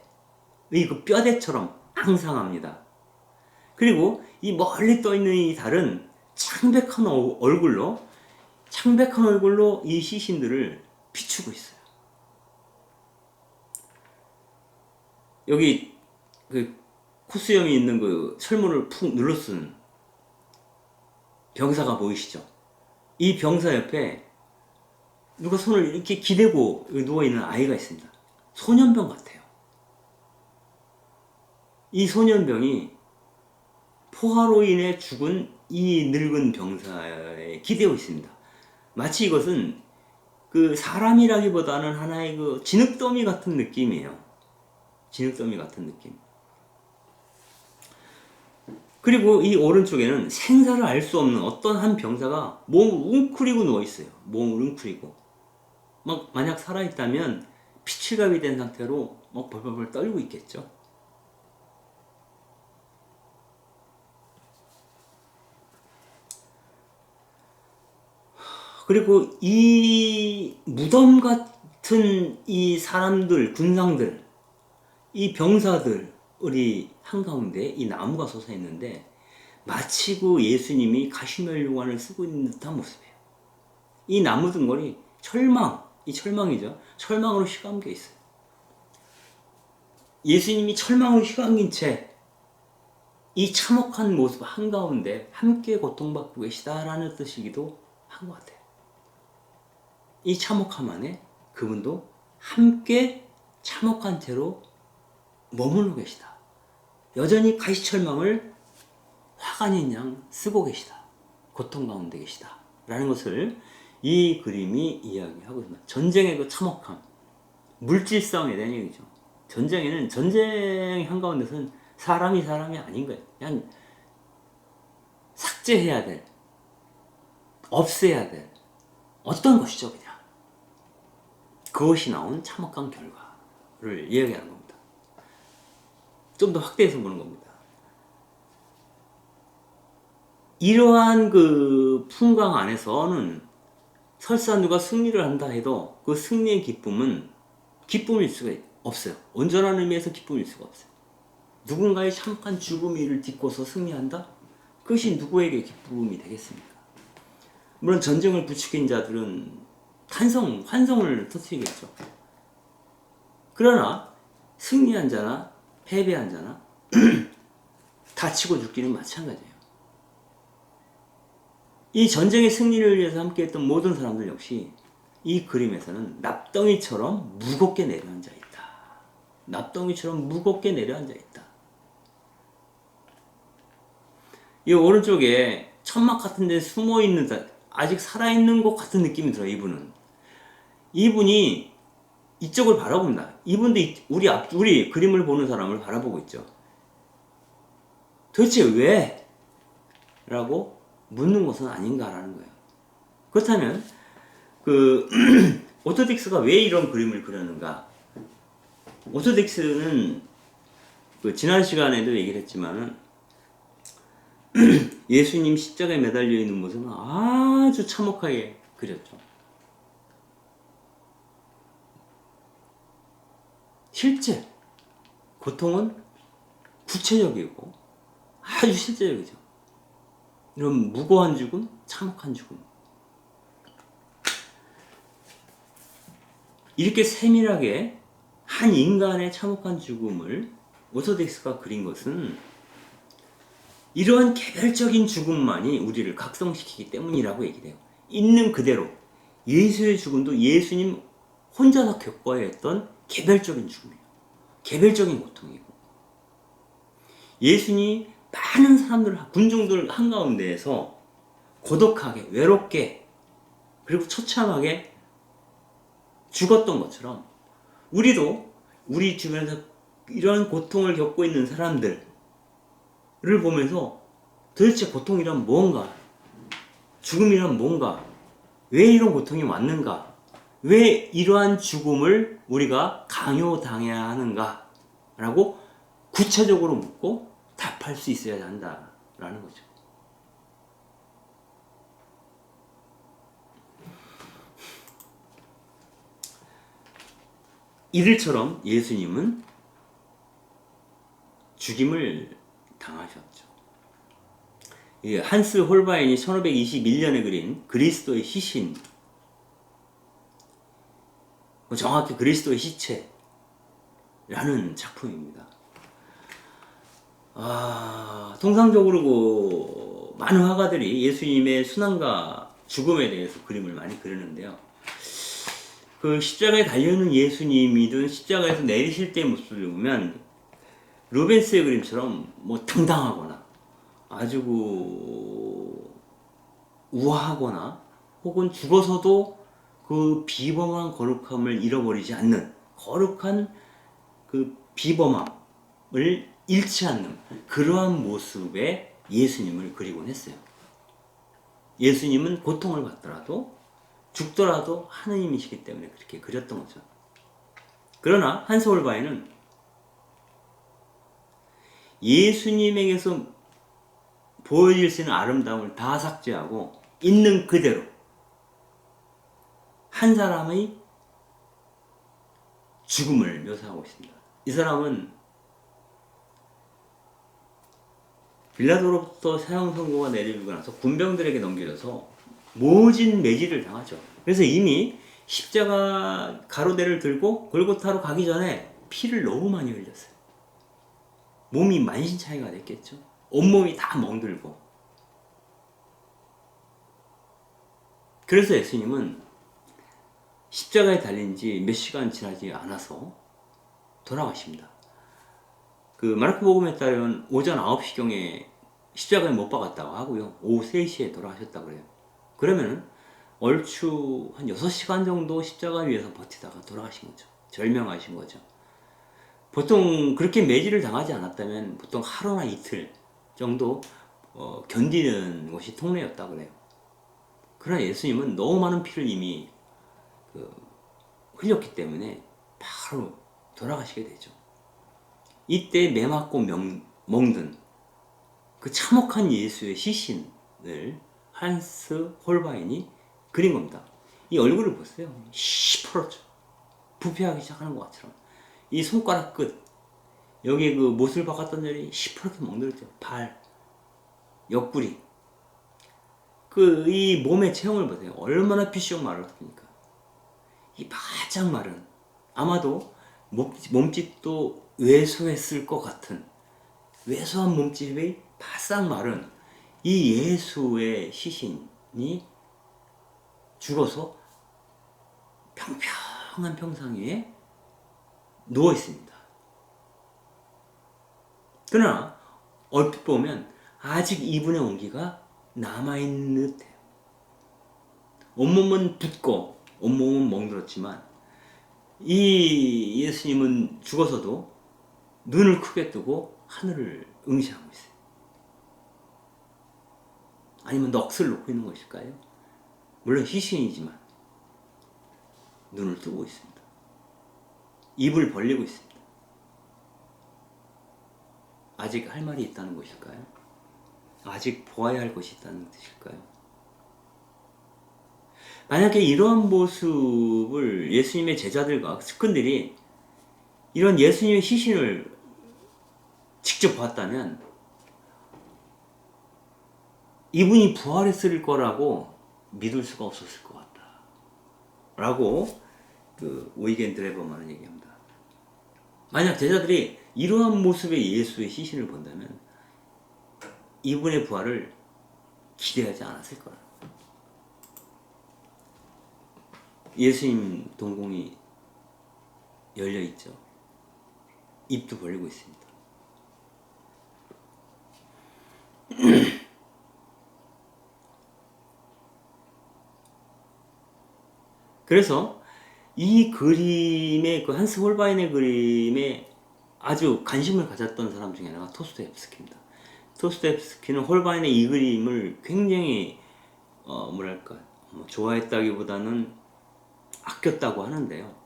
그 뼈대처럼 앙상합니다. 그리고 이 멀리 떠 있는 이 달은 창백한 얼굴로 이 시신들을 비추고 있어요. 여기 그 코수염이 있는 그 철문을 푹 눌러쓰는 병사가 보이시죠? 이 병사 옆에 누가 손을 이렇게 기대고 누워있는 아이가 있습니다. 소년병 같아요. 이 소년병이 포화로 인해 죽은 이 늙은 병사에 기대고 있습니다. 마치 이것은 그 사람이라기보다는 하나의 그 진흙더미 같은 느낌이에요. 진흙더미 같은 느낌. 그리고 이 오른쪽에는 생사를 알 수 없는 어떤 한 병사가 몸을 웅크리고 누워있어요. 몸을 웅크리고. 만약 살아있다면 피칠갑이 된 상태로 벌벌벌 떨고 있겠죠. 그리고 이 무덤 같은 이 사람들, 군상들, 이 병사들이 한가운데 이 나무가 솟아 있는데 마치 그 예수님이 가시멜로관을 쓰고 있는 듯한 모습이에요. 이 나무 등골이 철망이죠. 철망으로 휘감겨 있어요. 예수님이 철망으로 휘감긴 채 이 참혹한 모습 한가운데 함께 고통받고 계시다라는 뜻이기도 한 것 같아요. 이 참혹함 안에 그분도 함께 참혹한 채로 머물러 계시다. 여전히 가시철망을 화관인 양 쓰고 계시다. 고통 가운데 계시다. 라는 것을 이 그림이 이야기하고 있습니다. 전쟁의 그 참혹함, 물질 싸움에 대한 얘기죠. 전쟁 한가운데서는 사람이 아닌 거예요. 그냥 삭제해야 될, 없애야 될 어떤 것이죠, 그냥. 그것이 나온 참혹한 결과를 이야기하는 겁니다. 좀 더 확대해서 보는 겁니다. 이러한 그 풍광 안에서는 설사 누가 승리를 한다 해도 그 승리의 기쁨은 기쁨일 수가 없어요. 온전한 의미에서 기쁨일 수가 없어요. 누군가의 참혹한 죽음의 일을 딛고서 승리한다? 그것이 누구에게 기쁨이 되겠습니까? 물론 전쟁을 부추긴 자들은 환성을 터뜨리겠죠. 그러나 승리한 자나 패배한 자나 다치고 죽기는 마찬가지예요. 이 전쟁의 승리를 위해서 함께했던 모든 사람들 역시 이 그림에서는 납덩이처럼 무겁게 내려앉아 있다. 납덩이처럼 무겁게 내려앉아 있다. 이 오른쪽에 천막 같은 데 숨어있는, 아직 살아있는 것 같은 느낌이 들어요. 이분이 이쪽을 바라봅니다. 이분도 우리 그림을 보는 사람을 바라보고 있죠. 도대체 왜? 라고 묻는 것은 아닌가라는 거예요. 그렇다면 오토딕스가 왜 이런 그림을 그렸는가? 오토딕스는 지난 시간에도 얘기를 했지만은 예수님 십자가에 매달려 있는 모습은 아주 참혹하게 그렸죠. 실제 고통은 구체적이고 아주 실제적이죠. 이런 무고한 죽음, 참혹한 죽음. 이렇게 세밀하게 한 인간의 참혹한 죽음을 오소데스가 그린 것은 이러한 개별적인 죽음만이 우리를 각성시키기 때문이라고 얘기해요. 있는 그대로 예수의 죽음도 예수님 혼자서 겪어야 했던 개별적인 죽음이에요. 개별적인 고통이고, 예수님이 많은 사람들, 군중들 한가운데에서 고독하게, 외롭게, 그리고 처참하게 죽었던 것처럼 우리도 우리 주변에서 이런 고통을 겪고 있는 사람들을 보면서 도대체 고통이란 뭔가, 죽음이란 뭔가, 왜 이런 고통이 왔는가, 왜 이러한 죽음을 우리가 강요당해야 하는가 라고 구체적으로 묻고 답할 수 있어야 한다라는 거죠. 이들처럼 예수님은 죽임을 당하셨죠. 한스 홀바인이 1521년에 그린 그리스도의 시신, 정확히 그리스도의 시체라는 작품입니다. 통상적으로 많은 화가들이 예수님의 순환과 죽음에 대해서 그림을 많이 그리는데요. 그 십자가에 달려있는 예수님이든 십자가에서 내리실 때의 모습을 보면 루벤스의 그림처럼 뭐 당당하거나 아주 우아하거나 혹은 죽어서도 그 비범한 거룩함을 잃어버리지 않는 거룩한 그 비범함을 잃지 않는 그러한 모습의 예수님을 그리곤 했어요. 예수님은 고통을 받더라도 죽더라도 하느님이시기 때문에 그렇게 그렸던 거죠. 그러나 한스 홀바인은 예수님에게서 보여질 수 있는 아름다움을 다 삭제하고 있는 그대로 한 사람의 죽음을 묘사하고 있습니다. 이 사람은 빌라도로부터 사형 선고가 내려지고 나서 군병들에게 넘겨져서 모진 매질을 당하죠. 그래서 이미 십자가 가로대를 들고 골고타로 가기 전에 피를 너무 많이 흘렸어요. 몸이 만신창이가 됐겠죠. 온몸이 다 멍들고. 그래서 예수님은 십자가에 달린 지 몇 시간 지나지 않아서 돌아가십니다. 그 마르코복음에 따르면 오전 9시경에 십자가에 못 박았다고 하고요. 오후 3시에 돌아가셨다고 그래요. 그러면 얼추 한 6시간 정도 십자가 위에서 버티다가 돌아가신 거죠. 절명하신 거죠. 보통 그렇게 매질을 당하지 않았다면 보통 하루나 이틀 정도 견디는 것이 통례였다고 그래요. 그러나 예수님은 너무 많은 피를 이미 흘렸기 때문에 바로 돌아가시게 되죠. 이때 매맞고 멍든 그 참혹한 예수의 시신을 한스 홀바인이 그린 겁니다. 이 얼굴을 보세요. 시퍼렇죠. 부패하기 시작하는 것처럼. 이 손가락 끝, 여기 그 못을 박았던 자리 시퍼렇게 멍들었죠. 발, 옆구리. 이 몸의 체형을 보세요. 얼마나 피쉬용 마르었습니까? 이 바짝 마른, 아마도 몸집도 왜소했을 것 같은 왜소한 몸집의 바싹 마른 이 예수의 시신이 죽어서 평평한 평상 위에 누워 있습니다. 그러나 얼핏 보면 아직 이분의 온기가 남아있는 듯해요. 온몸은 붓고 온몸은 멍들었지만 이 예수님은 죽어서도 눈을 크게 뜨고 하늘을 응시하고 있어요. 아니면 넋을 놓고 있는 것일까요? 물론 시신이지만 눈을 뜨고 있습니다. 입을 벌리고 있습니다. 아직 할 말이 있다는 것일까요? 아직 보아야 할 것이 있다는 뜻일까요? 만약에 이러한 모습을 예수님의 제자들과 측근들이 이런 예수님의 시신을 직접 봤다면 이분이 부활했을 거라고 믿을 수가 없었을 것 같다 라고 그 오이겐 드레버만은 얘기합니다. 만약 제자들이 이러한 모습의 예수의 시신을 본다면 이분의 부활을 기대하지 않았을 거라. 예수님 동공이 열려 있죠. 입도 벌리고 있습니다. 그래서 이 그림의 그 한스 홀바인의 그림에 아주 관심을 가졌던 사람 중에 하나가 토스토옙스키입니다. 토스토옙스키는 홀바인의 이 그림을 굉장히 좋아했다기보다는 아꼈다고 하는데요.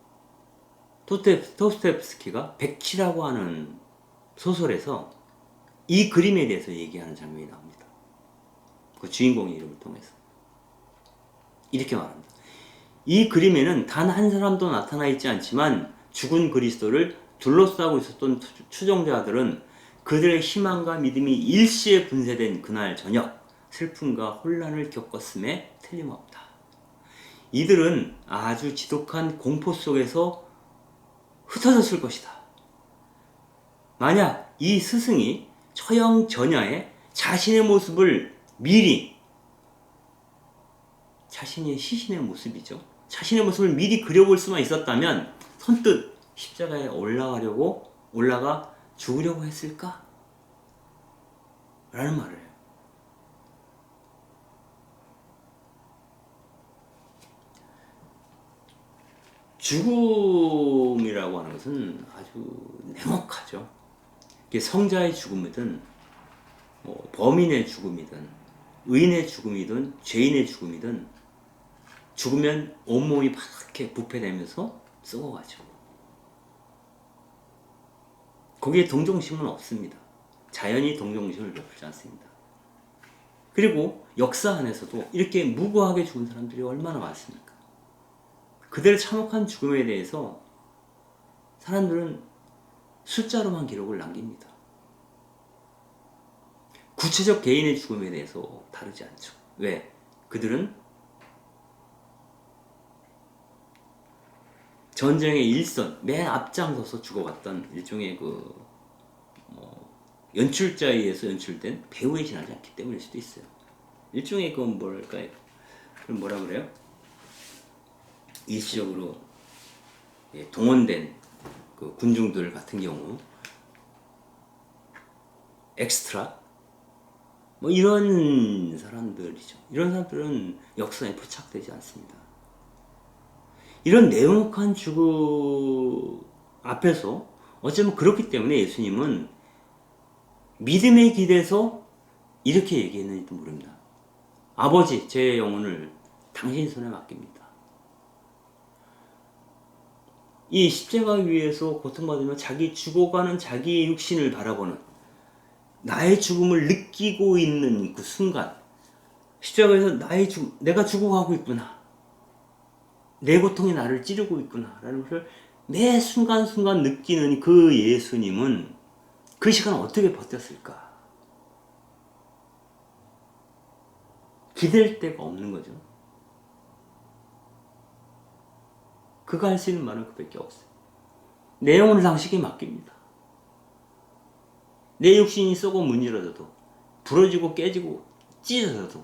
토스토옙스키가 백치라고 하는 소설에서 이 그림에 대해서 얘기하는 장면이 나옵니다. 그 주인공의 이름을 통해서 이렇게 말합니다. 이 그림에는 단 한 사람도 나타나 있지 않지만 죽은 그리스도를 둘러싸고 있었던 추종자들은 그들의 희망과 믿음이 일시에 분쇄된 그날 저녁 슬픔과 혼란을 겪었음에 틀림없다. 이들은 아주 지독한 공포 속에서 흩어졌을 것이다. 만약 이 스승이 처형전야에 자신의 모습을 미리, 자신의 시신의 모습이죠. 자신의 모습을 미리 그려볼 수만 있었다면 선뜻 십자가에 올라가 죽으려고 했을까? 라는 말을 해요. 죽음이라고 하는 것은 아주 냉혹하죠. 성자의 죽음이든 범인의 죽음이든 의인의 죽음이든 죄인의 죽음이든 죽으면 온몸이 파랗게 부패되면서 썩어가죠. 거기에 동정심은 없습니다. 자연이 동정심을 베풀지 않습니다. 그리고 역사 안에서도 이렇게 무고하게 죽은 사람들이 얼마나 많습니까? 그들의 참혹한 죽음에 대해서 사람들은 숫자로만 기록을 남깁니다. 구체적 개인의 죽음에 대해서 다루지 않죠. 왜? 그들은 전쟁의 일선, 맨 앞장서서 죽어갔던 일종의 연출자에 의해서 연출된 배우에 지나지 않기 때문일 수도 있어요. 일종의 뭐랄까요? 그럼 뭐라 그래요? 일시적으로 동원된 그 군중들 같은 경우 엑스트라 이런 사람들이죠. 이런 사람들은 역사에 포착되지 않습니다. 이런 냉혹한 죽음 앞에서 어쩌면 그렇기 때문에 예수님은 믿음에 기대서 이렇게 얘기했는지도 모릅니다. 아버지, 제 영혼을 당신 손에 맡깁니다. 이 십자가 위에서 고통받으며 죽어가는 자기의 육신을 바라보는 나의 죽음을 느끼고 있는 그 순간, 십자가에서 내가 죽어가고 있구나. 내 고통이 나를 찌르고 있구나. 라는 것을 매 순간순간 느끼는 그 예수님은 그 시간을 어떻게 버텼을까? 기댈 데가 없는 거죠. 그가 할 수 있는 말은 그밖에 없어요. 내 영혼을 당신에게 맡깁니다. 내 육신이 썩어 문지러져도 부러지고 깨지고 찢어져도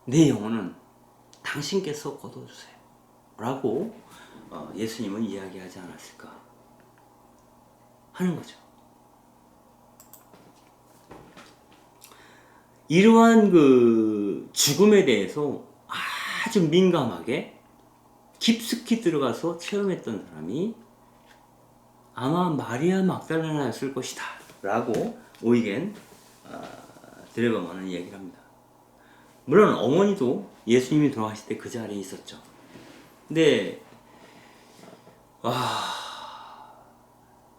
내 영혼은 당신께서 거둬주세요. 라고 예수님은 이야기하지 않았을까 하는 거죠. 이러한 그 죽음에 대해서 아주 민감하게 깊숙이 들어가서 체험했던 사람이 아마 마리아 막달레나였을 것이다 라고 오이겐 드레버만은 얘기를 합니다. 물론 어머니도 예수님이 돌아가실 때 그 자리에 있었죠. 근데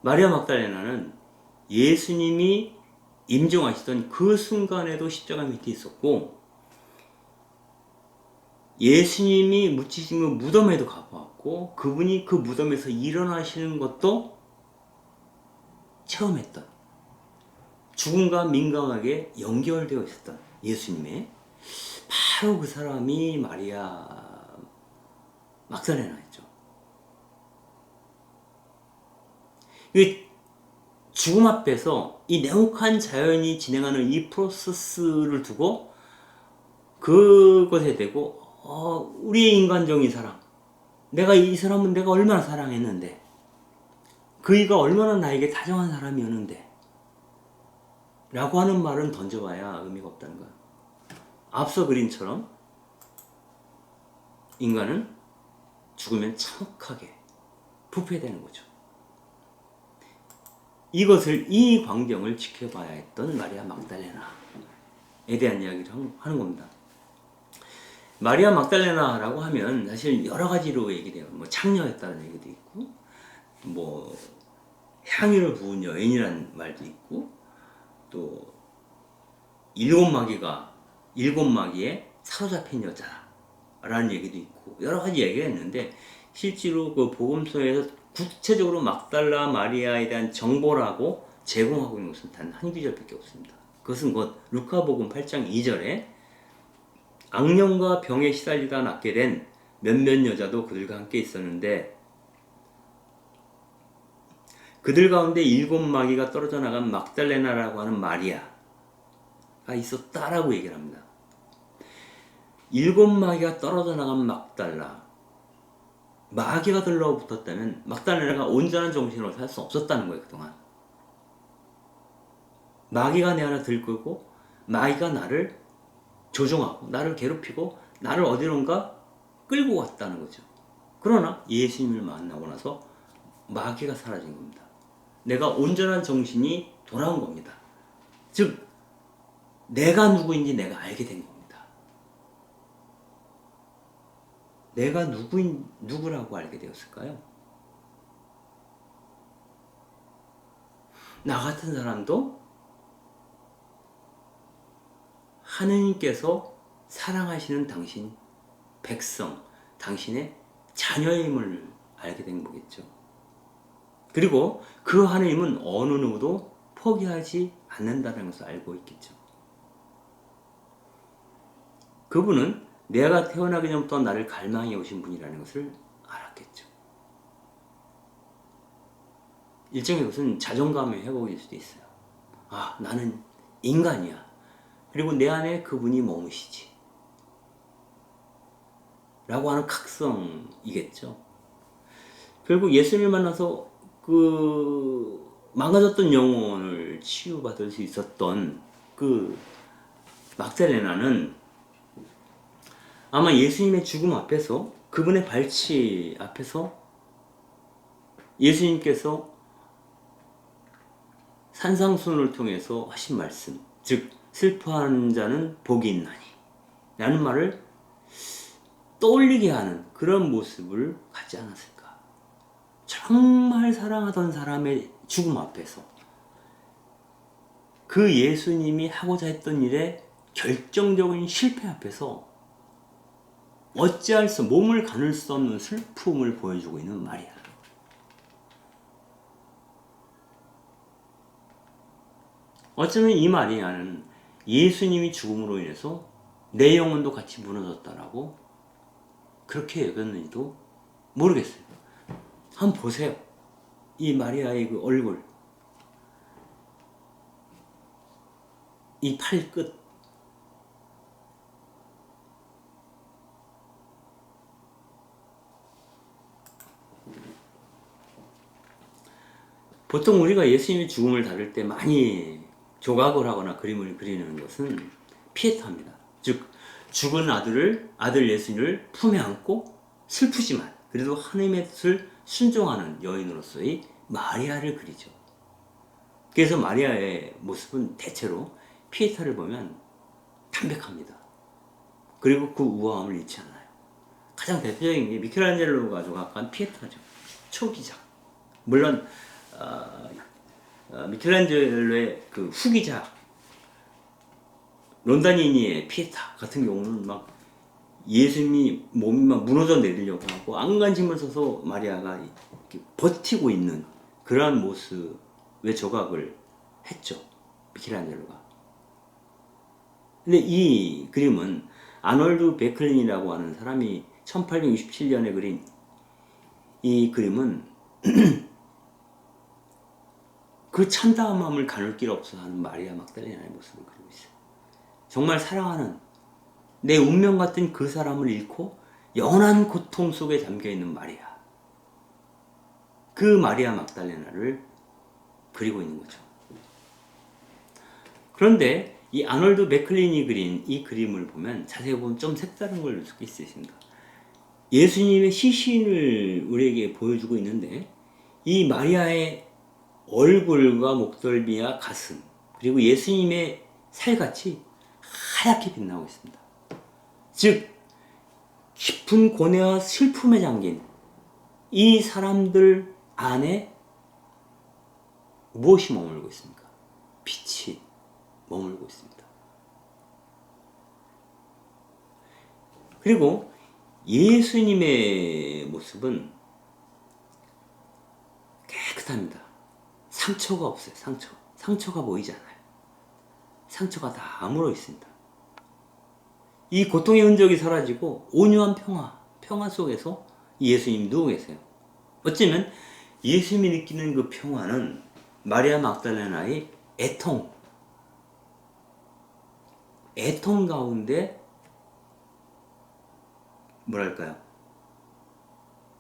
마리아 막달레나는 예수님이 임종하시던 그 순간에도 십자가 밑에 있었고 예수님이 묻히신 그 무덤에도 가보았고 그분이 그 무덤에서 일어나시는 것도 체험했던 죽음과 민감하게 연결되어 있었던 예수님의 바로 그 사람이 마리아 막달레나였죠. 이 죽음 앞에서 이 냉혹한 자연이 진행하는 이 프로세스를 두고 그것에 대고 우리의 인간적인 사랑, 내가 이 사람은 내가 얼마나 사랑했는데, 그이가 얼마나 나에게 다정한 사람이었는데 라고 하는 말은 던져봐야 의미가 없다는 거야. 앞서 그림처럼 인간은 죽으면 참혹하게 부패되는 거죠. 이 광경을 지켜봐야 했던 마리아 막달레나에 대한 이야기를 하는 겁니다. 마리아 막달레나라고 하면 사실 여러 가지로 얘기돼요. 뭐 창녀였다는 얘기도 있고, 뭐 향유를 부은 여인이라는 말도 있고, 또 일곱 마귀에 사로잡힌 여자라는 얘기도 있고, 여러 가지 얘기가 있는데, 실제로 그 복음서에서 구체적으로 막달라 마리아에 대한 정보라고 제공하고 있는 것은 단 한 구절밖에 없습니다. 그것은 곧 루카복음 8장 2절에 악령과 병에 시달리다 낫게 된 몇몇 여자도 그들과 함께 있었는데 그들 가운데 일곱 마귀가 떨어져 나간 막달레나라고 하는 마리아가 있었다라고 얘기를 합니다. 일곱 마귀가 떨어져 나간 막달라, 마귀가 들러붙었다면 막달레나가 온전한 정신으로 살 수 없었다는 거예요. 그동안 마귀가 내 안에 들끓고 마귀가 나를 조종하고 나를 괴롭히고 나를 어디론가 끌고 갔다는 거죠. 그러나 예수님을 만나고 나서 마귀가 사라진 겁니다. 내가 온전한 정신이 돌아온 겁니다. 즉 내가 누구인지 내가 알게 된 겁니다. 내가 누구라고 알게 되었을까요? 나 같은 사람도 하느님께서 사랑하시는 당신 백성, 당신의 자녀임을 알게 된 거겠죠. 그리고 그 하느님은 어느 누구도 포기하지 않는다는 것을 알고 있겠죠. 그분은 내가 태어나기 전부터 나를 갈망해 오신 분이라는 것을 알았겠죠. 일종의 것은 자존감의 회복일 수도 있어요. 아, 나는 인간이야. 그리고 내 안에 그분이 머무시지. 라고 하는 각성이겠죠. 결국 예수님을 만나서 그 망가졌던 영혼을 치유받을 수 있었던 그 막달레나는 아마 예수님의 죽음 앞에서, 그분의 발치 앞에서 예수님께서 산상수훈을 통해서 하신 말씀, 즉 슬퍼하는 자는 복이 있나니 라는 말을 떠올리게 하는 그런 모습을 갖지 않았을까. 정말 사랑하던 사람의 죽음 앞에서 그 예수님이 하고자 했던 일의 결정적인 실패 앞에서 어찌할 수, 몸을 가눌 수 없는 슬픔을 보여주고 있는 마리아. 어쩌면 이 마리아는 예수님이 죽음으로 인해서 내 영혼도 같이 무너졌다라고 그렇게 여겼는지도 모르겠어요. 한번 보세요. 이 마리아의 그 얼굴, 이 팔끝, 보통 우리가 예수님의 죽음을 다룰 때 많이 조각을 하거나 그림을 그리는 것은 피에타입니다. 즉 죽은 아들 예수님을 품에 안고 슬프지만 그래도 하나님의 뜻을 순종하는 여인으로서의 마리아를 그리죠. 그래서 마리아의 모습은 대체로 피에타를 보면 담백합니다. 그리고 그 우아함을 잃지 않아요. 가장 대표적인 게 미켈란젤로가 조각한 피에타죠. 초기작. 물론 미켈란젤로의 그 후기작 론다니니의 피에타 같은 경우는 막 예수님이 몸이 막 무너져 내리려고 하고 안간힘을 써서 마리아가 이렇게 버티고 있는 그러한 모습의 조각을 했죠. 미켈란젤로가. 근데 이 그림은 아놀드 베클린이라고 하는 사람이 1867년에 그린 이 그림은 그 참다운 마음을 가눌 길 없어 하는 마리아 막달레나의 모습을 그리고 있어요. 정말 사랑하는 내 운명 같은 그 사람을 잃고 영원한 고통 속에 잠겨있는 마리아. 그 마리아 막달레나를 그리고 있는 거죠. 그런데 이 아놀드 맥클린이 그린 이 그림을 보면 자세히 보면 좀 색다른 걸 볼 수 있습니다. 예수님의 시신을 우리에게 보여주고 있는데 이 마리아의 얼굴과 목덜미와 가슴 그리고 예수님의 살같이 하얗게 빛나고 있습니다. 즉 깊은 고뇌와 슬픔에 잠긴 이 사람들 안에 무엇이 머물고 있습니까? 빛이 머물고 있습니다. 그리고 예수님의 모습은 깨끗합니다. 상처가 없어요. 상처가 보이지 않아요. 상처가 다 아물어 있습니다. 이 고통의 흔적이 사라지고 온유한 평화 속에서 예수님이 누워 계세요. 어쩌면 예수님이 느끼는 그 평화는 마리아 막달레나의 애통 가운데 뭐랄까요?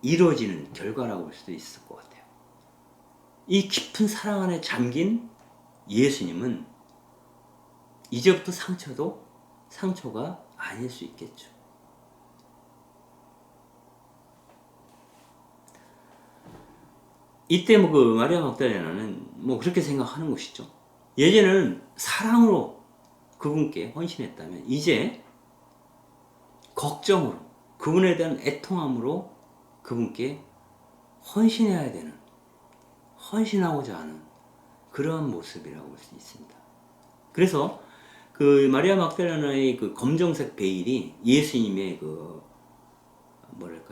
이루어지는 결과라고 볼 수도 있을 것 같아요. 이 깊은 사랑 안에 잠긴 예수님은 이제부터 상처가 아닐 수 있겠죠. 이때 그 마리아 막달레나는 그렇게 생각하는 것이죠. 예전에는 사랑으로 그분께 헌신했다면 이제 걱정으로 그분에 대한 애통함으로 그분께 헌신해야 되는 헌신하고자 하는 그러한 모습이라고 볼 수 있습니다. 그래서 그 마리아 막달레나의 그 검정색 베일이 예수님의 그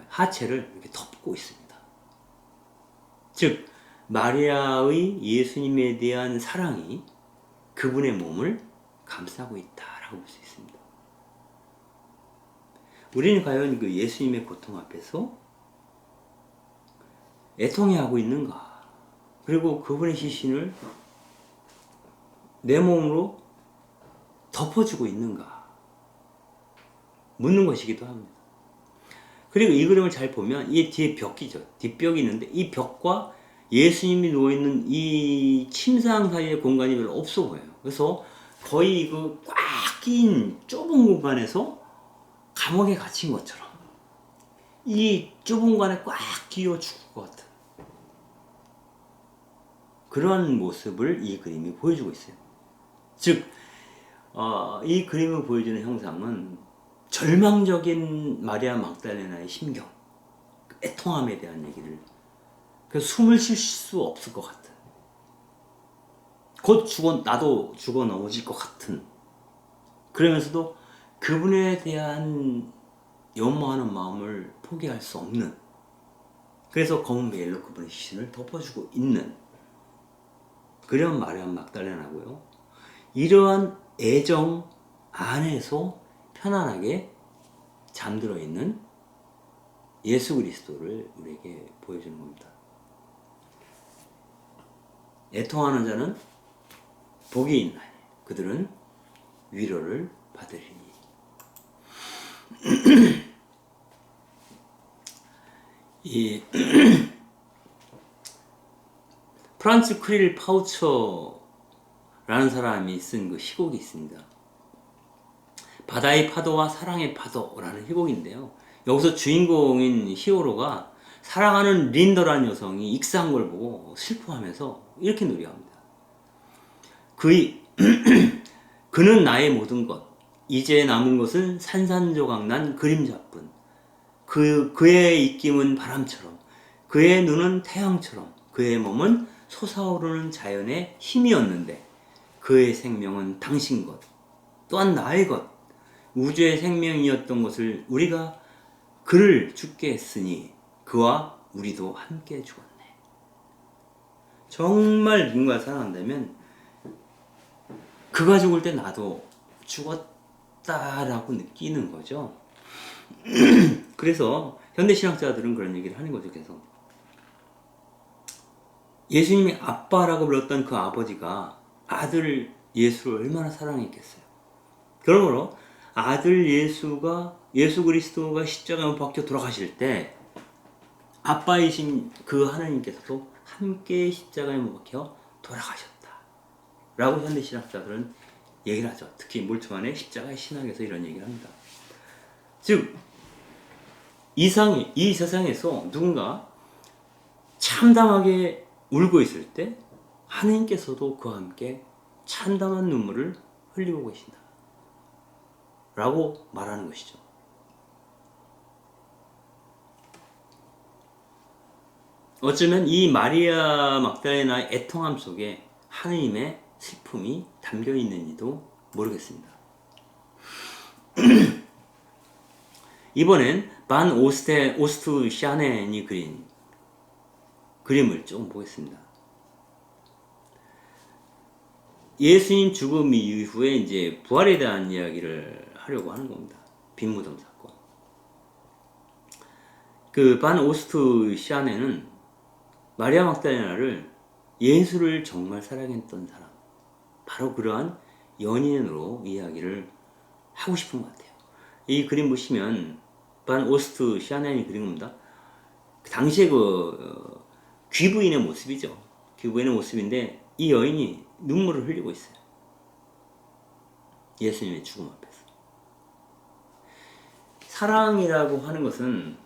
하체를 이렇게 덮고 있습니다. 즉 마리아의 예수님에 대한 사랑이 그분의 몸을 감싸고 있다라고 볼 수 있습니다. 우리는 과연 그 예수님의 고통 앞에서 애통해하고 있는가? 그리고 그분의 시신을 내 몸으로 덮어주고 있는가? 묻는 것이기도 합니다. 그리고 이 그림을 잘 보면 이 뒤에 벽이죠. 뒷벽이 있는데 이 벽과 예수님이 누워있는 이 침상 사이의 공간이 별로 없어 보여요. 그래서 거의 그 꽉 낀 좁은 공간에서 감옥에 갇힌 것처럼 이 좁은 공간에 꽉 끼어 죽을 것 같은 그런 모습을 이 그림이 보여주고 있어요. 즉 이 그림을 보여주는 형상은 절망적인 마리아 막달레나의 심경, 애통함에 대한 얘기를, 그래서 숨을 쉴 수 없을 것 같은, 곧 나도 죽어 넘어질 것 같은, 그러면서도 그분에 대한 연모하는 마음을 포기할 수 없는, 그래서 검은 베일로 그분의 시신을 덮어주고 있는 그런 마리아 막달레나고요. 이러한 애정 안에서 편안하게 잠들어 있는 예수 그리스도를 우리에게 보여주는 겁니다. 애통하는 자는 복이 있나니 그들은 위로를 받으리니. 이 프란츠 크릴 파우처라는 사람이 쓴 그 희곡이 있습니다. 바다의 파도와 사랑의 파도라는 희곡인데요. 여기서 주인공인 히어로가 사랑하는 린더라는 여성이 익사한 걸 보고 슬퍼하면서 이렇게 노래합니다. 그는 나의 모든 것, 이제 남은 것은 산산조각난 그림자뿐. 그의 입김은 바람처럼, 그의 눈은 태양처럼, 그의 몸은 솟아오르는 자연의 힘이었는데 그의 생명은 당신 것, 또한 나의 것, 우주의 생명이었던 것을 우리가 그를 죽게 했으니 그와 우리도 함께 죽었네. 정말 누군가를 사랑한다면 그가 죽을 때 나도 죽었다라고 느끼는 거죠. 그래서 현대신학자들은 그런 얘기를 하는 거죠. 계속 예수님이 아빠라고 불렀던 그 아버지가 아들 예수를 얼마나 사랑했겠어요. 그러므로 아들 예수 그리스도가 십자가에 못 박혀 돌아가실 때 아빠이신 그 하나님께서도 함께 십자가에 못 박혀 돌아가셨다 라고 현대신학자들은 얘기를 하죠. 특히 몰트만의 십자가의 신학에서 이런 얘기를 합니다. 즉 이 세상에서 누군가 참담하게 울고 있을 때 하나님께서도 그와 함께 참담한 눈물을 흘리고 계신다 라고 말하는 것이죠. 어쩌면 이 마리아 막달레나의 애통함 속에 하느님의 슬픔이 담겨 있는지도 모르겠습니다. 이번엔 반 오스트 샤넨이 그린 그림을 조금 보겠습니다. 예수님 죽음 이후에 이제 부활에 대한 이야기를 하려고 하는 겁니다. 빈무덤 사건. 그 반 오스트 샤넨은 마리아 막달레나를 예수를 정말 사랑했던 사람, 바로 그러한 연인으로 이야기를 하고 싶은 것 같아요. 이 그림 보시면 반 오스트 샤넨이 그린 겁니다. 당시에 그 귀부인의 모습이죠. 귀부인의 모습인데 이 여인이 눈물을 흘리고 있어요. 예수님의 죽음 앞에서. 사랑이라고 하는 것은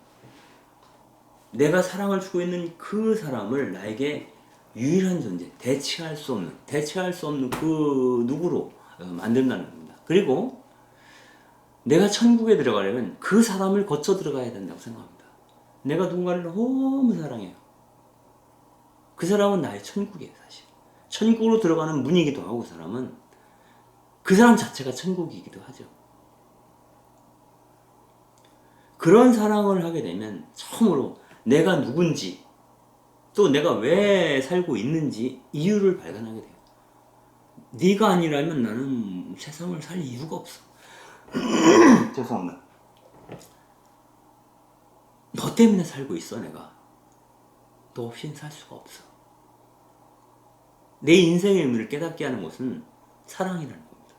내가 사랑을 주고 있는 그 사람을 나에게 유일한 존재, 대체할 수 없는 그 누구로 만든다는 겁니다. 그리고 내가 천국에 들어가려면 그 사람을 거쳐 들어가야 된다고 생각합니다. 내가 누군가를 너무 사랑해요. 그 사람은 나의 천국이에요, 사실. 천국으로 들어가는 문이기도 하고, 그 사람은 그 사람 자체가 천국이기도 하죠. 그런 사랑을 하게 되면 처음으로 내가 누군지, 또 내가 왜 살고 있는지 이유를 발견하게 돼요. 네가 아니라면 나는 세상을 살 이유가 없어. 죄송합니다. 너 때문에 살고 있어, 내가. 너 없이는 살 수가 없어. 내 인생의 의미를 깨닫게 하는 것은 사랑이라는 겁니다.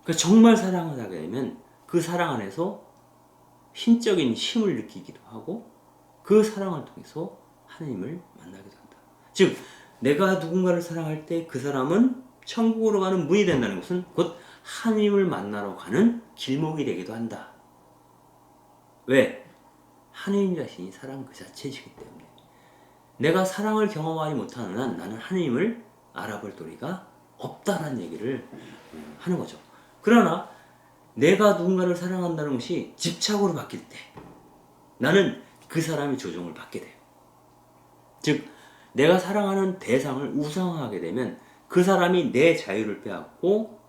그러니까 정말 사랑을 하게 되면 그 사랑 안에서 힘적인 힘을 느끼기도 하고 그 사랑을 통해서 하나님을 만나기도 한다. 즉 내가 누군가를 사랑할 때 그 사람은 천국으로 가는 문이 된다는 것은 곧 하나님을 만나러 가는 길목이 되기도 한다. 왜? 하나님 자신이 사랑 그 자체이시기 때문에. 내가 사랑을 경험하지 못하는 한 나는 하나님을 알아볼 도리가 없다는 얘기를 하는 거죠. 그러나 내가 누군가를 사랑한다는 것이 집착으로 바뀔 때 나는 그 사람의 조종을 받게 돼요. 즉 내가 사랑하는 대상을 우상화하게 되면 그 사람이 내 자유를 빼앗고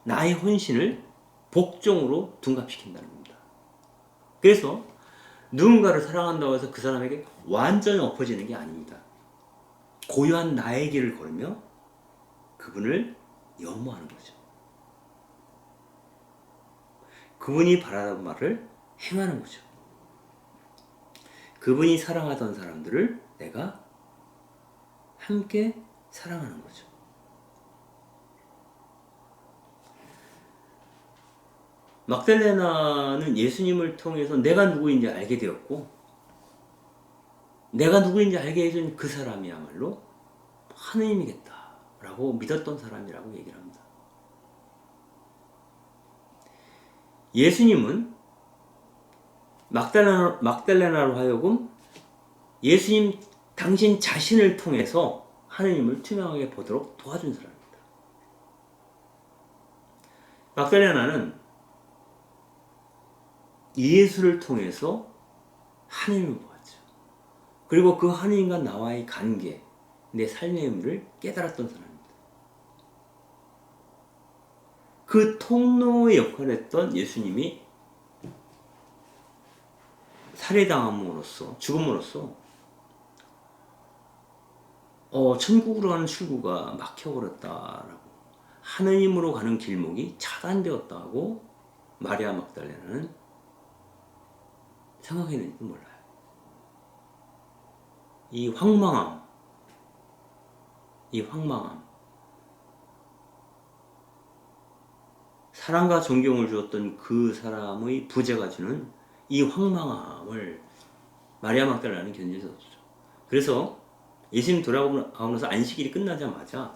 나의 헌신을 복종으로 둔갑시킨다는 겁니다. 그래서 누군가를 사랑한다고 해서 그 사람에게 완전히 엎어지는 게 아닙니다. 고요한 나의 길을 걸으며 그분을 염호하는 거죠. 그분이 바라던 말을 행하는 거죠. 그분이 사랑하던 사람들을 내가 함께 사랑하는 거죠. 막달레나는 예수님을 통해서 내가 누구인지 알게 되었고 내가 누구인지 알게 해준 그 사람이야말로 하느님이겠다라고 믿었던 사람이라고 얘기를 합니다. 예수님은 막달레나로 하여금 예수님 당신 자신을 통해서 하느님을 투명하게 보도록 도와준 사람입니다. 막달레나는 예수를 통해서 하느님을 보았죠. 그리고 그 하느님과 나와의 관계, 내 삶의 의미를 깨달았던 사람입니다. 그 통로의 역할을 했던 예수님이 살해당함으로써, 죽음으로써 천국으로 가는 출구가 막혀버렸다라고, 하느님으로 가는 길목이 차단되었다고 마리아 막달레나는 생각했는지도 몰라요. 이 황망함, 이 황망함, 사랑과 존경을 주었던 그 사람의 부재가 주는 이 황망함을 마리아 막달라는 견딜 수 없죠. 그래서 예수님 돌아가고 나서 안식일이 끝나자마자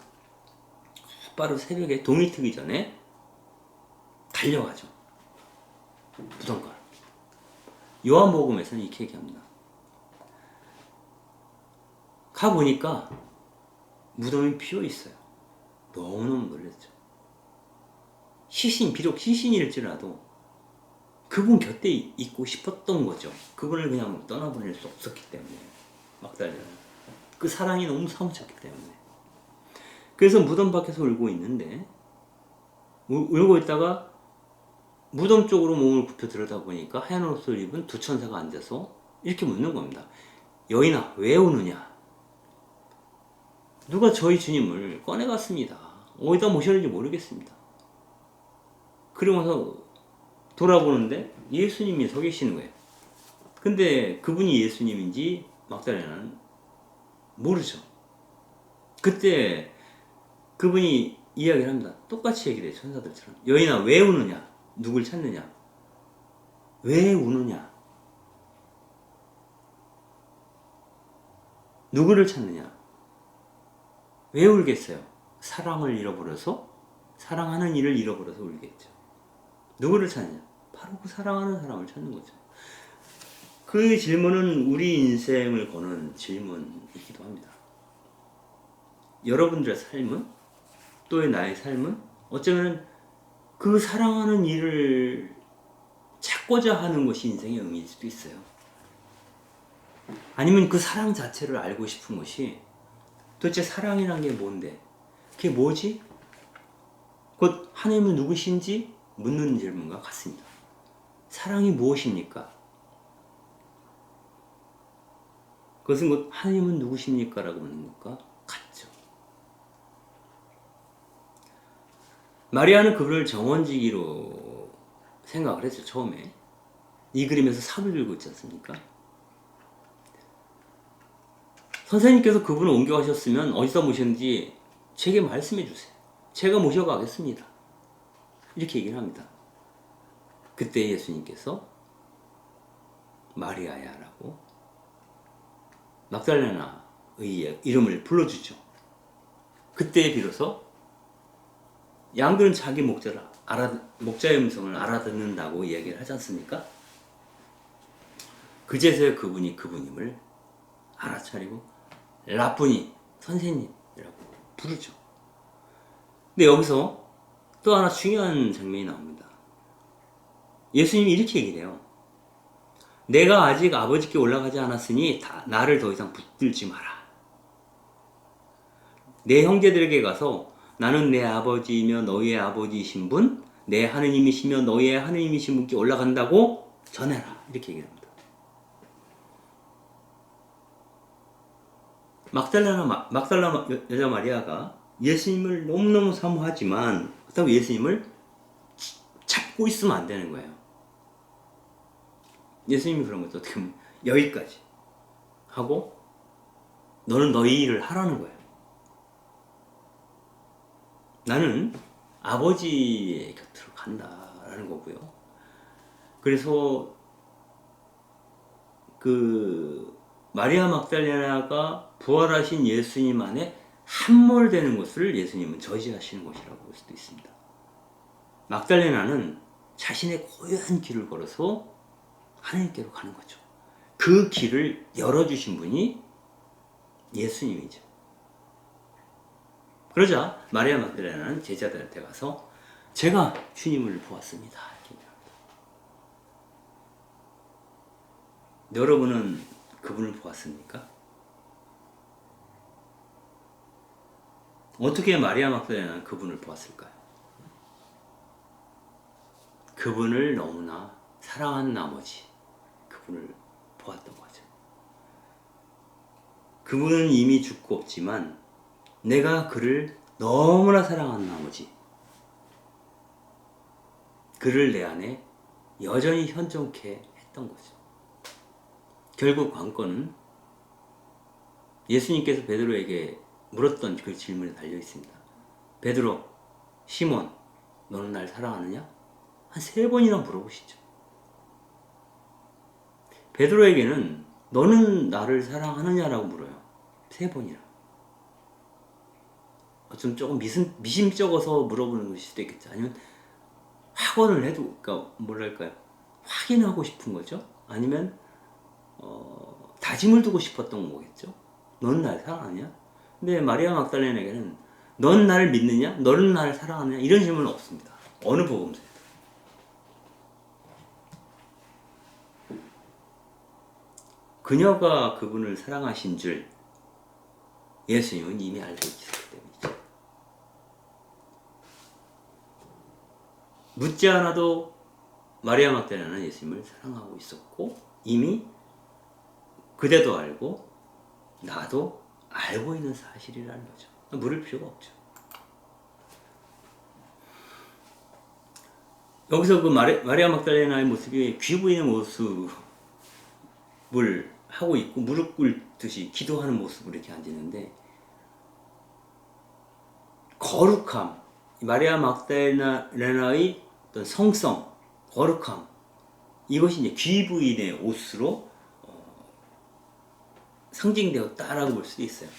바로 새벽에 동이 트기 전에 달려가죠. 무덤가로. 요한복음에서는 이렇게 얘기합니다. 가보니까 무덤이 비어 있어요. 너무너무 놀랐죠. 비록 시신일지라도 그분 곁에 있고 싶었던 거죠. 그분을 그냥 떠나보낼 수 없었기 때문에. 막달라는 그 사랑이 너무 사무쳤기 때문에. 그래서 무덤 밖에서 울고 있는데, 울고 있다가 무덤 쪽으로 몸을 굽혀 들여다보니까 하얀 옷을 입은 두 천사가 앉아서 이렇게 묻는 겁니다. 여인아, 왜 우느냐? 누가 저희 주님을 꺼내갔습니다. 어디다 모셨는지 모르겠습니다. 그러면서 돌아보는데 예수님이 서 계시는 거예요. 근데 그분이 예수님인지 막달라는 모르죠. 그때 그분이 이야기를 합니다. 똑같이 얘기를 해요. 천사들처럼. 여인아, 왜 우느냐? 누굴 찾느냐? 왜 우느냐? 누구를 찾느냐? 왜 울겠어요? 사랑을 잃어버려서? 사랑하는 이를 잃어버려서 울겠죠. 누구를 찾느냐? 바로 그 사랑하는 사람을 찾는 거죠. 그 질문은 우리 인생을 거는 질문이기도 합니다. 여러분들의 삶은, 또의 나의 삶은 어쩌면 그 사랑하는 이를 찾고자 하는 것이 인생의 의미일 수도 있어요. 아니면 그 사랑 자체를 알고 싶은 것이 도대체 사랑이란 게 뭔데? 그게 뭐지? 곧 하나님은 누구신지 묻는 질문과 같습니다. 사랑이 무엇입니까? 그것은 곧 하나님은 누구십니까? 라고 묻는 것과 같죠. 마리아는 그분을 정원지기로 생각을 했죠. 처음에. 이 그림에서 삽을 들고 있지 않습니까? 선생님께서 그분을 옮겨가셨으면 어디서 모셨는지 제게 말씀해 주세요. 제가 모셔가겠습니다. 이렇게 얘기를 합니다. 그때 예수님께서 마리아야 라고 막달라나의 이름을 불러주죠. 그때 비로소 양들은 자기 목자의 음성을 알아듣는다고 이야기를 하지 않습니까? 그제서야 그분이 그분임을 알아차리고 라쁘니, 선생님이라고 부르죠. 근데 여기서 또 하나 중요한 장면이 나옵니다. 예수님이 이렇게 얘기를 해요. 내가 아직 아버지께 올라가지 않았으니 나를 더 이상 붙들지 마라. 내 형제들에게 가서 나는 내 아버지이며 너희의 아버지이신 분, 내 하느님이시며 너희의 하느님이신 분께 올라간다고 전해라. 이렇게 얘기합니다. 막달라 여자 마리아가 예수님을 너무너무 사모하지만 그렇다고 예수님을 잡고 있으면 안 되는 거예요. 예수님이 그런 거죠. 어떻게 보면 여기까지 하고 너는 너희 일을 하라는 거예요. 나는 아버지의 곁으로 간다라는 거고요. 그래서 그 마리아 막달레나가 부활하신 예수님 안에 함몰되는 것을 예수님은 저지하시는 것이라고 볼 수도 있습니다. 막달레나는 자신의 고요한 길을 걸어서 하나님께로 가는 거죠. 그 길을 열어주신 분이 예수님이죠. 그러자 마리아 막달레나는 제자들한테 가서 제가 주님을 보았습니다. 이렇게 얘기합니다. 여러분은 그분을 보았습니까? 어떻게 마리아 막달레나는 그분을 보았을까요? 그분을 너무나 사랑한 나머지 그분을 보았던 거죠. 그분은 이미 죽고 없지만 내가 그를 너무나 사랑한 나머지 그를 내 안에 여전히 현존케 했던 거죠. 결국 관건은 예수님께서 베드로에게 물었던 그 질문에 달려 있습니다. 베드로, 시몬, 너는 날 사랑하느냐? 한 3번이나 물어보시죠. 베드로에게는 너는 나를 사랑하느냐라고 물어요. 3번이나. 좀 조금 미심쩍어서 물어보는 것일 수도 있겠죠. 아니면 확언을 해도, 그러니까 뭐랄까요, 확인하고 싶은 거죠. 아니면 다짐을 두고 싶었던 거겠죠. 넌 날 사랑하냐? 근데 마리아 막달레나에게는 넌 나를 믿느냐? 너는 나를 사랑하느냐? 이런 질문은 없습니다. 어느 복음서에도. 그녀가 그분을 사랑하신 줄 예수님은 이미 알고 있었기 때문이죠. 묻지 않아도 마리아 막달레나는 예수님을 사랑하고 있었고, 이미 그대도 알고 나도 알고 있는 사실이라는 거죠. 물을 필요가 없죠. 여기서 그 마리아 막달레나의 모습이 귀 부이는 모습을 하고 있고, 무릎 꿇듯이 기도하는 모습으로 이렇게 앉았는데, 거룩함, 마리아 막달레나의 어떤 성성, 거룩함, 이것이 이제 귀 부인의 옷으로 상징되었다라고 볼 수도 있어요.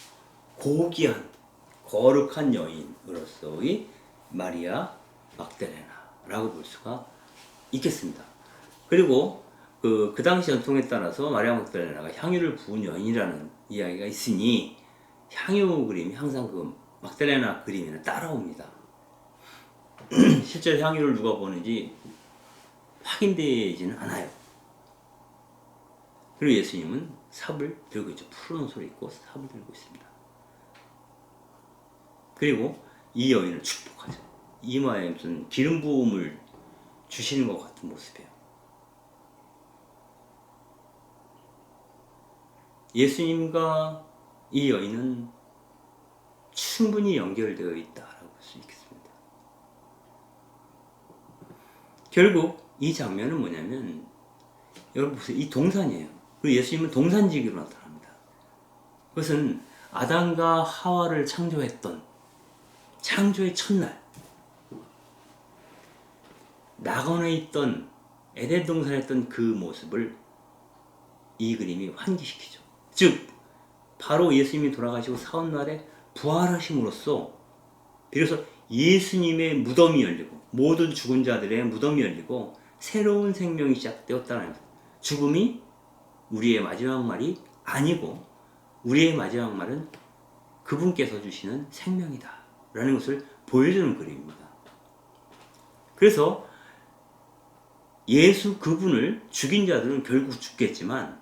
고귀한, 거룩한 여인으로서의 마리아 막달레나라고 볼 수가 있겠습니다. 그리고 그 당시 전통에 따라서 마리아 막달레나가 향유를 부은 여인이라는 이야기가 있으니 향유 그림이 항상 그 막달레나 그림에는 따라옵니다. 실제로 향유를 누가 보는지 확인되지는 않아요. 그리고 예수님은 삽을 들고 있죠. 푸른 옷을 입고 삽을 들고 있습니다. 그리고 이 여인을 축복하죠. 이마에 무슨 기름 부음을 주시는 것 같은 모습이에요. 예수님과 이 여인은 충분히 연결되어 있다라고 볼 수 있겠습니다. 결국 이 장면은 뭐냐면, 여러분 보세요. 이 동산이에요. 그리고 예수님은 동산지기로 나타납니다. 그것은 아담과 하와를 창조했던 창조의 첫날, 낙원에 있던 에덴 동산에 있던 그 모습을 이 그림이 환기시키죠. 즉 바로 예수님이 돌아가시고 사흘날에 부활하심으로써 비로소 예수님의 무덤이 열리고, 모든 죽은 자들의 무덤이 열리고 새로운 생명이 시작되었다는 것. 죽음이 우리의 마지막 말이 아니고, 우리의 마지막 말은 그분께서 주시는 생명이다 라는 것을 보여주는 그림입니다. 그래서 예수 그분을 죽인 자들은 결국 죽겠지만,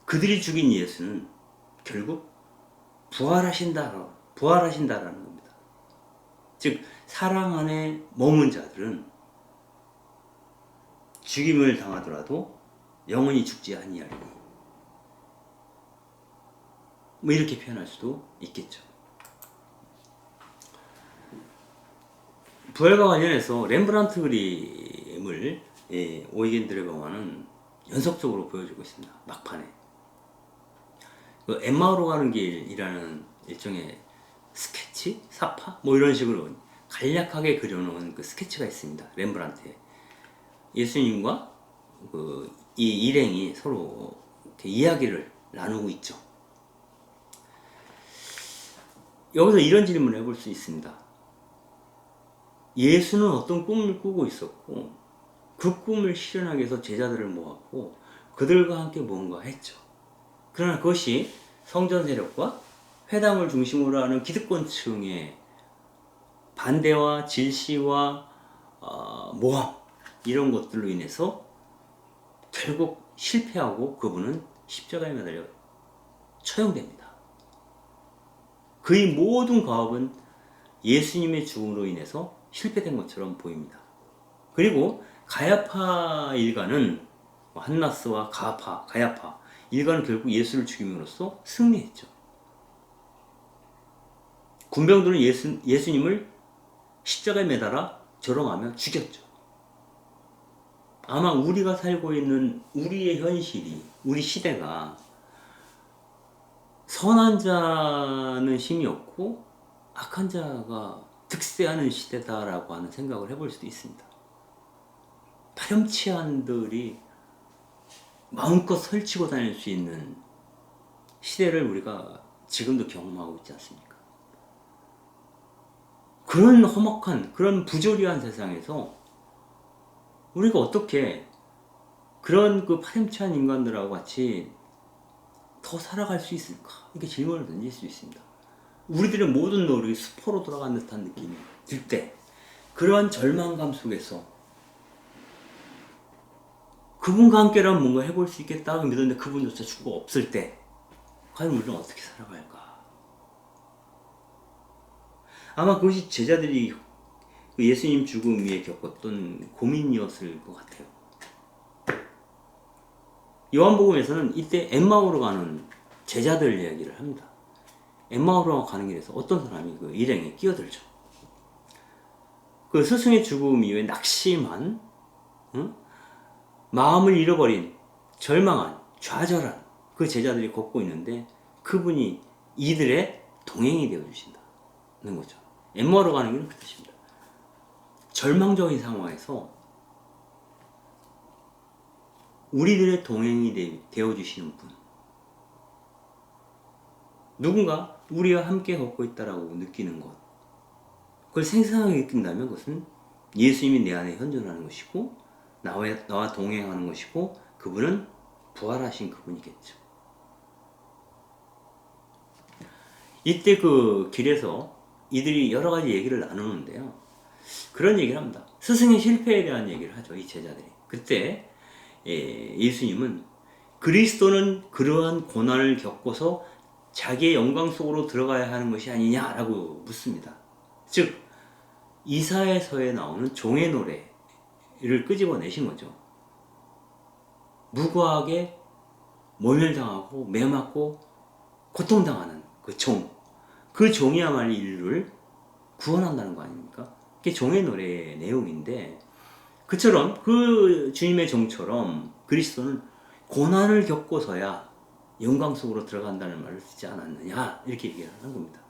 그들이 죽인 예수는 결국 부활하신다라는 겁니다. 즉 사랑 안에 머문 자들은 죽임을 당하더라도 영원히 죽지 아니하리니, 뭐 이렇게 표현할 수도 있겠죠. 부활과 관련해서 렘브란트 그림을 오이겐 드레버만은 연속적으로 보여주고 있습니다. 막판에 그 엠마오로 가는 길이라는 일종의 스케치, 사파 뭐 이런 식으로 간략하게 그려놓은 그 스케치가 있습니다. 렘브란트에 예수님과 이 일행이 서로 이렇게 이야기를 나누고 있죠. 여기서 이런 질문을 해볼 수 있습니다. 예수는 어떤 꿈을 꾸고 있었고, 그 꿈을 실현하기 위해서 제자들을 모았고 그들과 함께 뭔가 했죠. 그러나 그것이 성전 세력과 회당을 중심으로 하는 기득권층의 반대와 질시와 모함, 이런 것들로 인해서 결국 실패하고 그분은 십자가에 매달려 처형됩니다. 그의 모든 가업은 예수님의 죽음으로 인해서 실패된 것처럼 보입니다. 그리고 가야파 일가는, 한나스와 가야파 일가는 결국 예수를 죽임으로써 승리했죠. 군병들은 예수님을 십자가에 매달아 조롱하며 죽였죠. 아마 우리가 살고 있는 우리의 현실이, 우리 시대가 선한 자는 힘이 없고 악한 자가 득세하는 시대다라고 하는 생각을 해볼 수도 있습니다. 파렴치한들이 마음껏 설치고 다닐 수 있는 시대를 우리가 지금도 경험하고 있지 않습니까? 그런 험악한, 그런 부조리한 세상에서 우리가 어떻게 그런 그 파렴치한 인간들하고 같이 더 살아갈 수 있을까? 이렇게 질문을 던질 수 있습니다. 우리들의 모든 노력이 수포로 돌아간 듯한 느낌이 들 때, 그러한 절망감 속에서 그분과 함께라면 뭔가 해볼 수 있겠다고 믿었는데 그분조차 죽고 없을 때 과연 우리는 어떻게 살아갈까? 아마 그것이 제자들이 예수님 죽음 위에 겪었던 고민이었을 것 같아요. 요한복음에서는 이때 엠마오로 가는 제자들 이야기를 합니다. 엠마오로 가는 길에서 어떤 사람이 그 일행에 끼어들죠. 그 스승의 죽음 이후에 낙심한, 마음을 잃어버린, 절망한, 좌절한 그 제자들이 걷고 있는데 그분이 이들의 동행이 되어주신다는 거죠. 엠마오로 가는 길은 그 뜻입니다. 절망적인 상황에서 우리들의 동행이 되어주시는 분, 누군가 우리와 함께 걷고 있다라고 느끼는 것, 그걸 생생하게 느낀다면 그것은 예수님이 내 안에 현존하는 것이고 나와 동행하는 것이고 그분은 부활하신 그분이겠죠. 이때 그 길에서 이들이 여러 가지 얘기를 나누는데요. 그런 얘기를 합니다. 스승의 실패에 대한 얘기를 하죠. 이 제자들이. 그때 예수님은 그리스도는 그러한 고난을 겪고서 자기의 영광 속으로 들어가야 하는 것이 아니냐라고 묻습니다. 즉 이사야서에 나오는 종의 노래를 끄집어내신 거죠. 무고하게 모멸당하고 매맞고 고통당하는 그 종, 그 종이야말로 인류를 구원한다는 거 아닙니까? 그게 종의 노래의 내용인데, 그처럼 그 주님의 종처럼 그리스도는 고난을 겪고서야 영광 속으로 들어간다는 말을 쓰지 않았느냐, 이렇게 얘기를 하는 겁니다.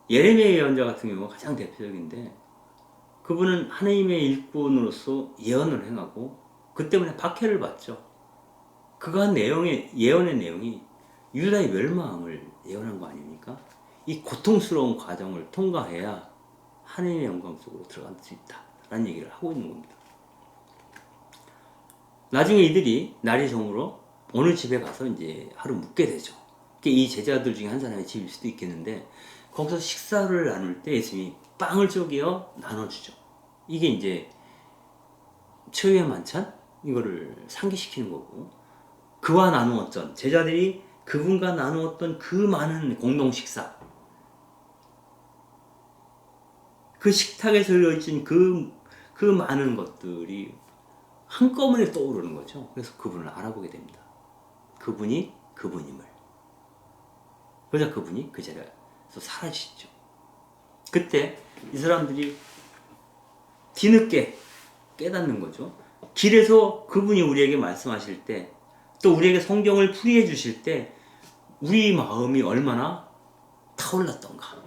예레미야 예언자 같은 경우가 가장 대표적인데, 그분은 하나님의 일꾼으로서 예언을 행하고 그 때문에 박해를 받죠. 그가 한 예언의 내용이 유다의 멸망을 예언한 거 아닙니까? 이 고통스러운 과정을 통과해야 하나님의 영광 속으로 들어갈 수 있다 라는 얘기를 하고 있는 겁니다. 나중에 이들이 날이 저물어 어느 집에 가서 이제 하루 묵게 되죠. 이 제자들 중에 한 사람의 집일 수도 있겠는데, 거기서 식사를 나눌 때 예수님이 빵을 쪼개어 나눠주죠. 이게 이제 최후의 만찬? 이거를 상기시키는 거고, 그와 나누었던, 제자들이 그분과 나누었던 그 많은 공동 식사, 그 식탁에 들어있는 그 많은 것들이 한꺼번에 떠오르는 거죠. 그래서 그분을 알아보게 됩니다. 그분이 그분임을. 그러자 그분이 그 자리에서 사라지시죠. 그때 이 사람들이 뒤늦게 깨닫는 거죠. 길에서 그분이 우리에게 말씀하실 때, 또 우리에게 성경을 풀이해 주실 때 우리 마음이 얼마나 타올랐던가.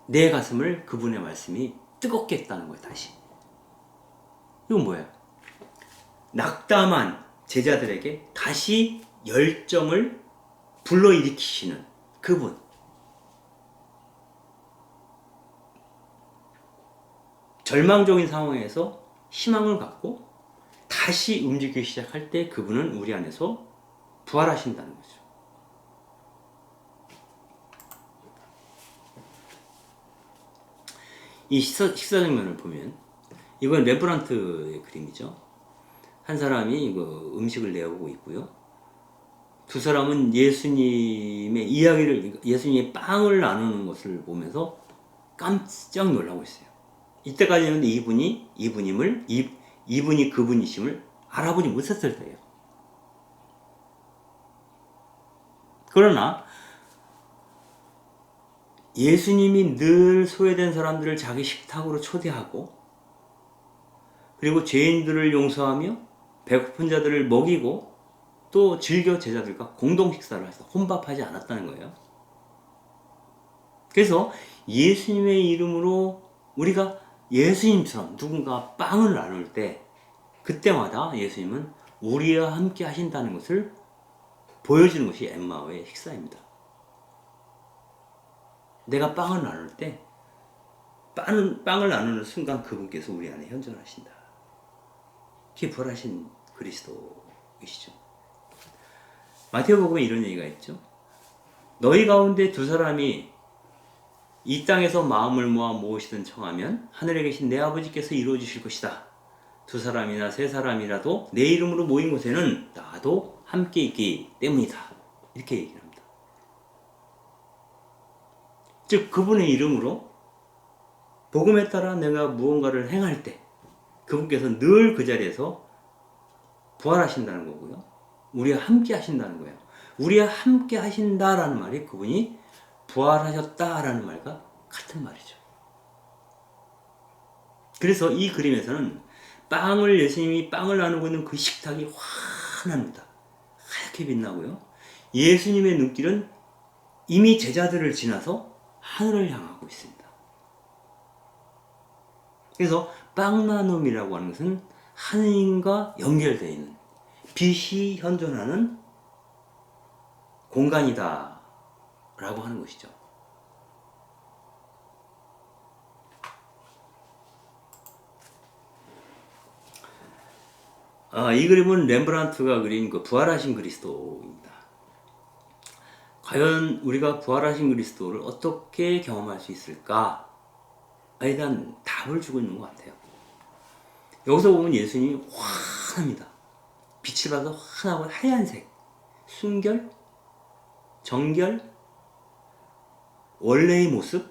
내 가슴을 그분의 말씀이 뜨겁게 했다는 거예요. 다시. 이건 뭐예요? 낙담한 제자들에게 다시 열정을 불러일으키시는 그분. 절망적인 상황에서 희망을 갖고 다시 움직이기 시작할 때 그분은 우리 안에서 부활하신다는 거죠. 이 식사 장면을 보면, 이건 레브란트의 그림이죠. 한 사람이 이거 음식을 내어보고 있고요. 두 사람은 예수님의 이야기를, 예수님의 빵을 나누는 것을 보면서 깜짝 놀라고 있어요. 이때까지는 이분이 그분이심을 알아보지 못했을 때예요. 그러나 예수님이 늘 소외된 사람들을 자기 식탁으로 초대하고, 그리고 죄인들을 용서하며 배고픈 자들을 먹이고 또 즐겨 제자들과 공동 식사를 해서 혼밥하지 않았다는 거예요. 그래서 예수님의 이름으로 우리가 예수님처럼 누군가 빵을 나눌 때 그때마다 예수님은 우리와 함께 하신다는 것을 보여주는 것이 엠마오의 식사입니다. 내가 빵을 나눌 때 빵을 나누는 순간 그분께서 우리 안에 현존하신다. 그게 부활하신 그리스도이시죠. 마태복음에 이런 얘기가 있죠. 너희 가운데 두 사람이 이 땅에서 마음을 모아 무엇이든 청하면 하늘에 계신 내 아버지께서 이루어 주실 것이다. 두 사람이나 세 사람이라도 내 이름으로 모인 곳에는 나도 함께 있기 때문이다. 이렇게 얘기를 합니다. 즉 그분의 이름으로 복음에 따라 내가 무언가를 행할 때 그분께서 늘 그 자리에서 부활하신다는 거고요. 우리와 함께 하신다는 거예요. 우리와 함께 하신다라는 말이 그분이 부활하셨다라는 말과 같은 말이죠. 그래서 이 그림에서는 예수님이 빵을 나누고 있는 그 식탁이 환합니다. 하얗게 빛나고요. 예수님의 눈길은 이미 제자들을 지나서 하늘을 향하고 있습니다. 그래서 빵 나눔이라고 하는 것은 하느님과 연결되어 있는 빛이 현존하는 공간이다 라고 하는 것이죠. 이 그림은 렘브란트가 그린 그 부활하신 그리스도입니다. 과연 우리가 부활하신 그리스도를 어떻게 경험할 수 있을까에 대한 답을 주고 있는 것 같아요. 여기서 보면 예수님이 환합니다. 빛을 받아 환하고 하얀색, 순결, 정결, 원래의 모습,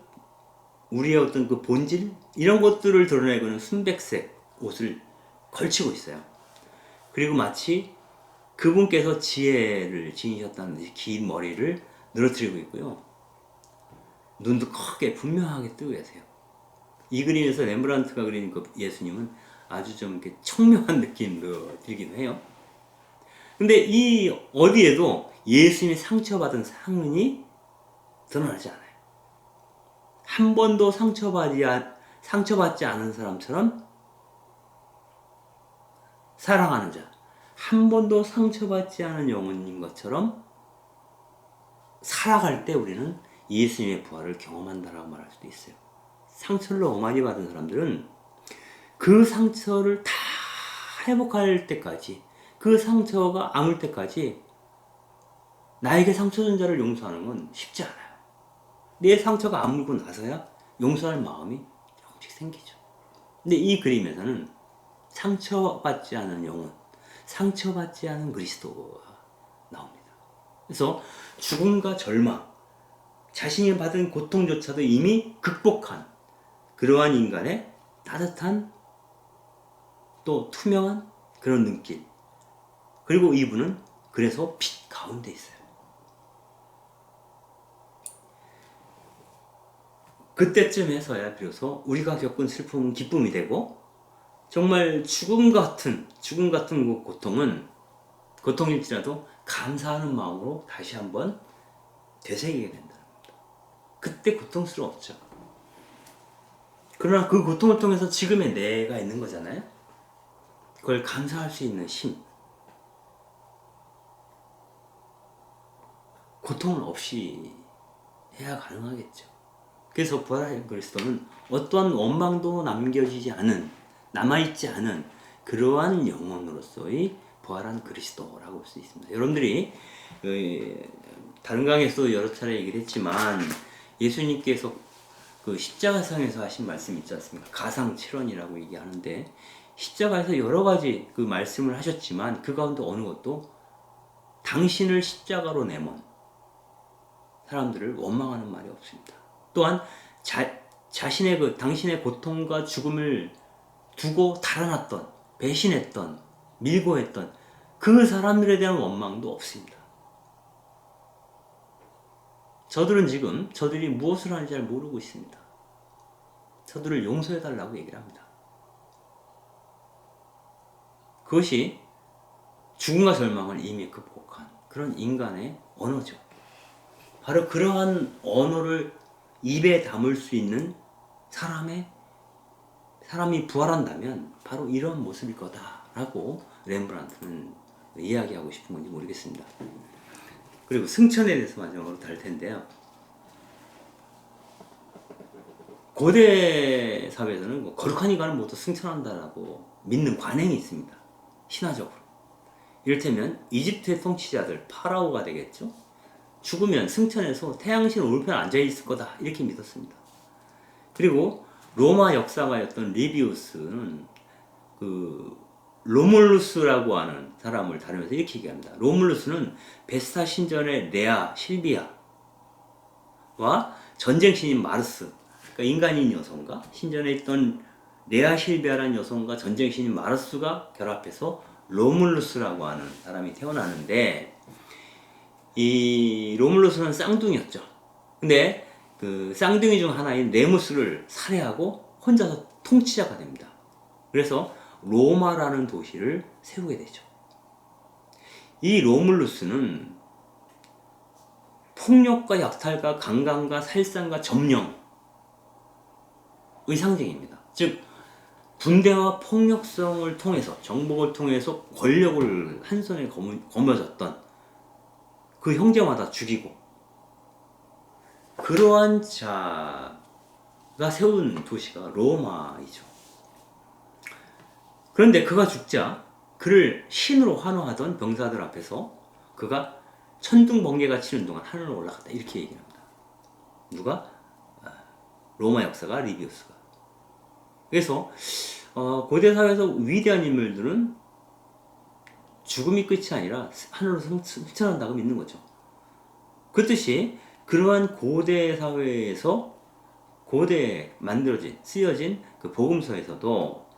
우리의 어떤 그 본질 이런 것들을 드러내고는 순백색 옷을 걸치고 있어요. 그리고 마치 그분께서 지혜를 지니셨다는 듯이 긴 머리를 늘어뜨리고 있고요. 눈도 크게 분명하게 뜨고 계세요. 이 그림에서 렘브란트가 그린 그 예수님은 아주 좀 이렇게 청명한 느낌도 들긴 해요. 근데 이 어디에도 예수님이 상처받은 상흔이 드러나지 않아요. 한 번도 상처받지 않은 사람처럼 사랑하는 자, 한 번도 상처받지 않은 영혼인 것처럼 살아갈 때 우리는 예수님의 부활을 경험한다라고 말할 수도 있어요. 상처를 너무 많이 받은 사람들은 그 상처를 다 회복할 때까지, 그 상처가 아물 때까지 나에게 상처 준 자를 용서하는 건 쉽지 않아요. 내 상처가 아물고 나서야 용서할 마음이 조금씩 생기죠. 근데 이 그림에서는 상처받지 않은 영혼, 상처받지 않은 그리스도가 나옵니다. 그래서 죽음과 절망, 자신이 받은 고통조차도 이미 극복한 그러한 인간의 따뜻한 또 투명한 그런 눈길. 그리고 이분은 그래서 빛 가운데 있어요. 그때쯤에서야 비로소 우리가 겪은 슬픔은 기쁨이 되고 정말 죽음 같은 그 고통일지라도 감사하는 마음으로 다시 한번 되새기게 된다는 겁니다. 그때 고통스러웠죠. 그러나 그 고통을 통해서 지금의 내가 있는 거잖아요. 그걸 감사할 수 있는 힘. 고통을 없이 해야 가능하겠죠. 그래서 부활하신 그리스도는 어떠한 원망도 남아있지 않은 그러한 영혼으로서의 부활한 그리스도라고 볼 수 있습니다. 여러분들이 다른 강에서도 여러 차례 얘기를 했지만 예수님께서 그 십자가상에서 하신 말씀 있지 않습니까? 가상칠언이라고 얘기하는데 십자가에서 여러 가지 그 말씀을 하셨지만 그 가운데 어느 것도 당신을 십자가로 내몬 사람들을 원망하는 말이 없습니다. 또한 당신의 고통과 죽음을 두고 달아났던, 배신했던, 밀고 했던 그 사람들에 대한 원망도 없습니다. 저들이 무엇을 하는지 잘 모르고 있습니다. 저들을 용서해달라고 얘기를 합니다. 그것이 죽음과 절망을 이미 극복한 그런 인간의 언어죠. 바로 그러한 언어를 입에 담을 수 있는 사람이 부활한다면 바로 이런 모습일 거다라고 렘브란트는 이야기하고 싶은 건지 모르겠습니다. 그리고 승천에 대해서 마지막으로 다룰 텐데요. 고대 사회에서는 뭐 거룩한 인간은 모두 승천한다라고 믿는 관행이 있습니다. 신화적으로. 이를테면 이집트의 통치자들 파라오가 되겠죠. 죽으면 승천해서 태양신 오른편에 앉아있을 거다 이렇게 믿었습니다. 그리고 로마 역사가였던 리비우스는 그 로물루스라고 하는 사람을 다루면서 이렇게 얘기합니다. 로물루스는 베스타 신전의 레아, 실비아와 전쟁신인 마르스, 그러니까 인간인 여성과 신전에 있던 레아 실비아라는 여성과 전쟁신인 마르스가 결합해서 로물루스라고 하는 사람이 태어나는데, 이 로물루스는 쌍둥이였죠. 근데 그 쌍둥이 중 하나인 레무스를 살해하고 혼자서 통치자가 됩니다. 그래서 로마라는 도시를 세우게 되죠. 이 로물루스는 폭력과 약탈과 강간과 살상과 점령의 상징입니다. 즉 분대와 폭력성을 통해서, 정복을 통해서 권력을 한 손에 거머쥐었던 그 형제마다 죽이고, 그러한 자가 세운 도시가 로마이죠. 그런데 그가 죽자 그를 신으로 환호하던 병사들 앞에서 그가 천둥번개가 치는 동안 하늘로 올라갔다 이렇게 얘기를 합니다. 누가? 로마 역사가 리비우스가. 그래서 고대 사회에서 위대한 인물들은 죽음이 끝이 아니라 하늘로 승천한다고 믿는 거죠. 그 뜻이 그러한 고대 사회에서 고대에 쓰여진 그 복음서에서도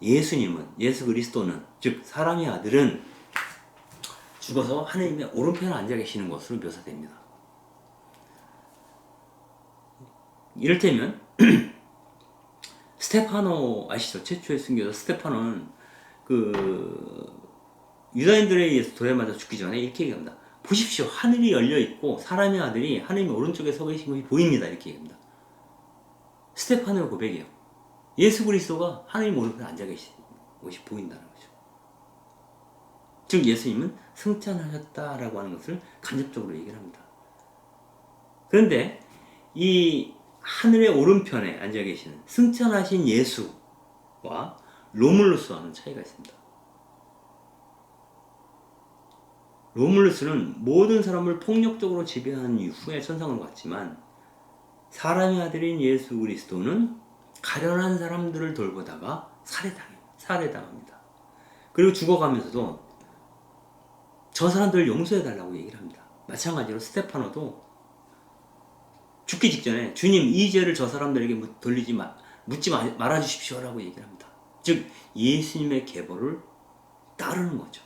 예수 그리스도는, 즉 사람의 아들은 죽어서 하나님의 오른편에 앉아 계시는 것으로 묘사됩니다. 이를테면 스테파노 아시죠? 최초의 순교자 스테파노는 그 유다인들에 의해서 돌에 맞아 죽기 전에 이렇게 얘기합니다. 보십시오, 하늘이 열려 있고 사람의 아들이 하나님의 오른쪽에 서 계신 것이 보입니다. 이렇게 얘기합니다. 스테파노의 고백이에요. 예수 그리스도가 하나님 오른편에 앉아 계신 것이 보인다는 거죠. 즉 예수님은 승천하셨다라고 하는 것을 간접적으로 얘기를 합니다. 그런데 이 하늘의 오른편에 앉아 계시는 승천하신 예수와 로물루스와는 차이가 있습니다. 로물루스는 모든 사람을 폭력적으로 지배한 이후에 천상으로 갔지만, 사람의 아들인 예수 그리스도는 가련한 사람들을 돌보다가 살해당합니다. 그리고 죽어가면서도 저 사람들을 용서해달라고 얘기를 합니다. 마찬가지로 스테파노도 죽기 직전에 주님, 이 죄를 저 사람들에게 묻지 말아주십시오라고 얘기를 합니다. 즉 예수님의 계보를 따르는 거죠.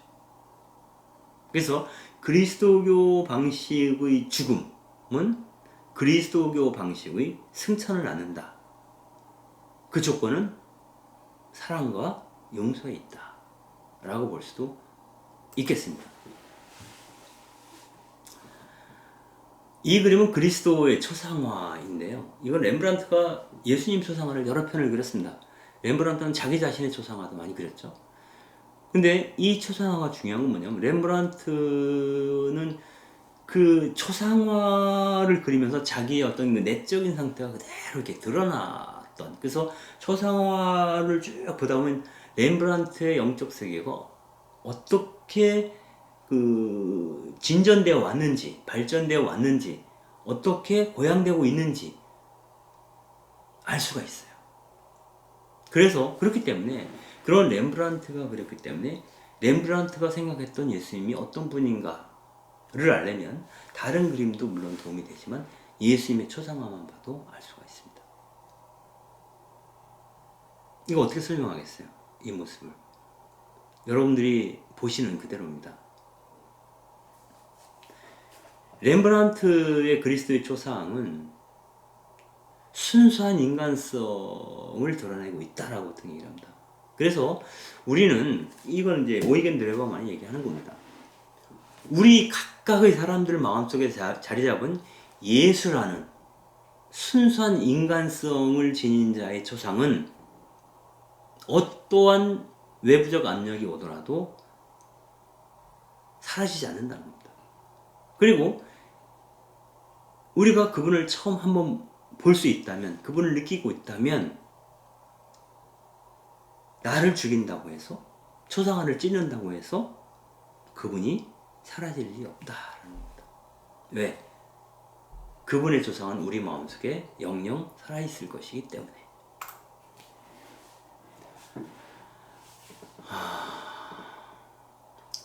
그래서 그리스도교 방식의 죽음은 그리스도교 방식의 승천을 낳는다. 그 조건은 사랑과 용서에 있다 라고 볼 수도 있겠습니다. 이 그림은 그리스도의 초상화인데요. 이건 렘브란트가 예수님 초상화를 여러 편을 그렸습니다. 렘브란트는 자기 자신의 초상화도 많이 그렸죠. 근데 이 초상화가 중요한 건 뭐냐면, 렘브란트는 그 초상화를 그리면서 자기의 어떤 내적인 상태가 그대로 이렇게 드러났던, 그래서 초상화를 쭉 보다 보면 렘브란트의 영적 세계가 어떻게 그 진전되어 왔는지, 발전되어 왔는지, 어떻게 고양되고 있는지 알 수가 있어요. 그래서 그렇기 때문에, 그런 렘브란트가 그렸기 때문에 렘브란트가 생각했던 예수님이 어떤 분인가를 알려면 다른 그림도 물론 도움이 되지만 예수님의 초상화만 봐도 알 수가 있습니다. 이거 어떻게 설명하겠어요? 이 모습을 여러분들이 보시는 그대로입니다. 렘브란트의 그리스도의 초상은 순수한 인간성을 드러내고 있다라고 얘기를 합니다. 그래서 우리는 이건 이제 오이겐 드레버만이 얘기하는 겁니다. 우리 각각의 사람들 마음속에 자리 잡은 예수라는 순수한 인간성을 지닌 자의 초상은 어떠한 외부적 압력이 오더라도 사라지지 않는다는 겁니다. 그리고 우리가 그분을 처음 한번 볼 수 있다면, 그분을 느끼고 있다면 나를 죽인다고 해서, 초상 하나를 찢는다고 해서 그분이 사라질 일이 없다라는 겁니다. 왜? 그분의 조상은 우리 마음속에 영영 살아있을 것이기 때문에.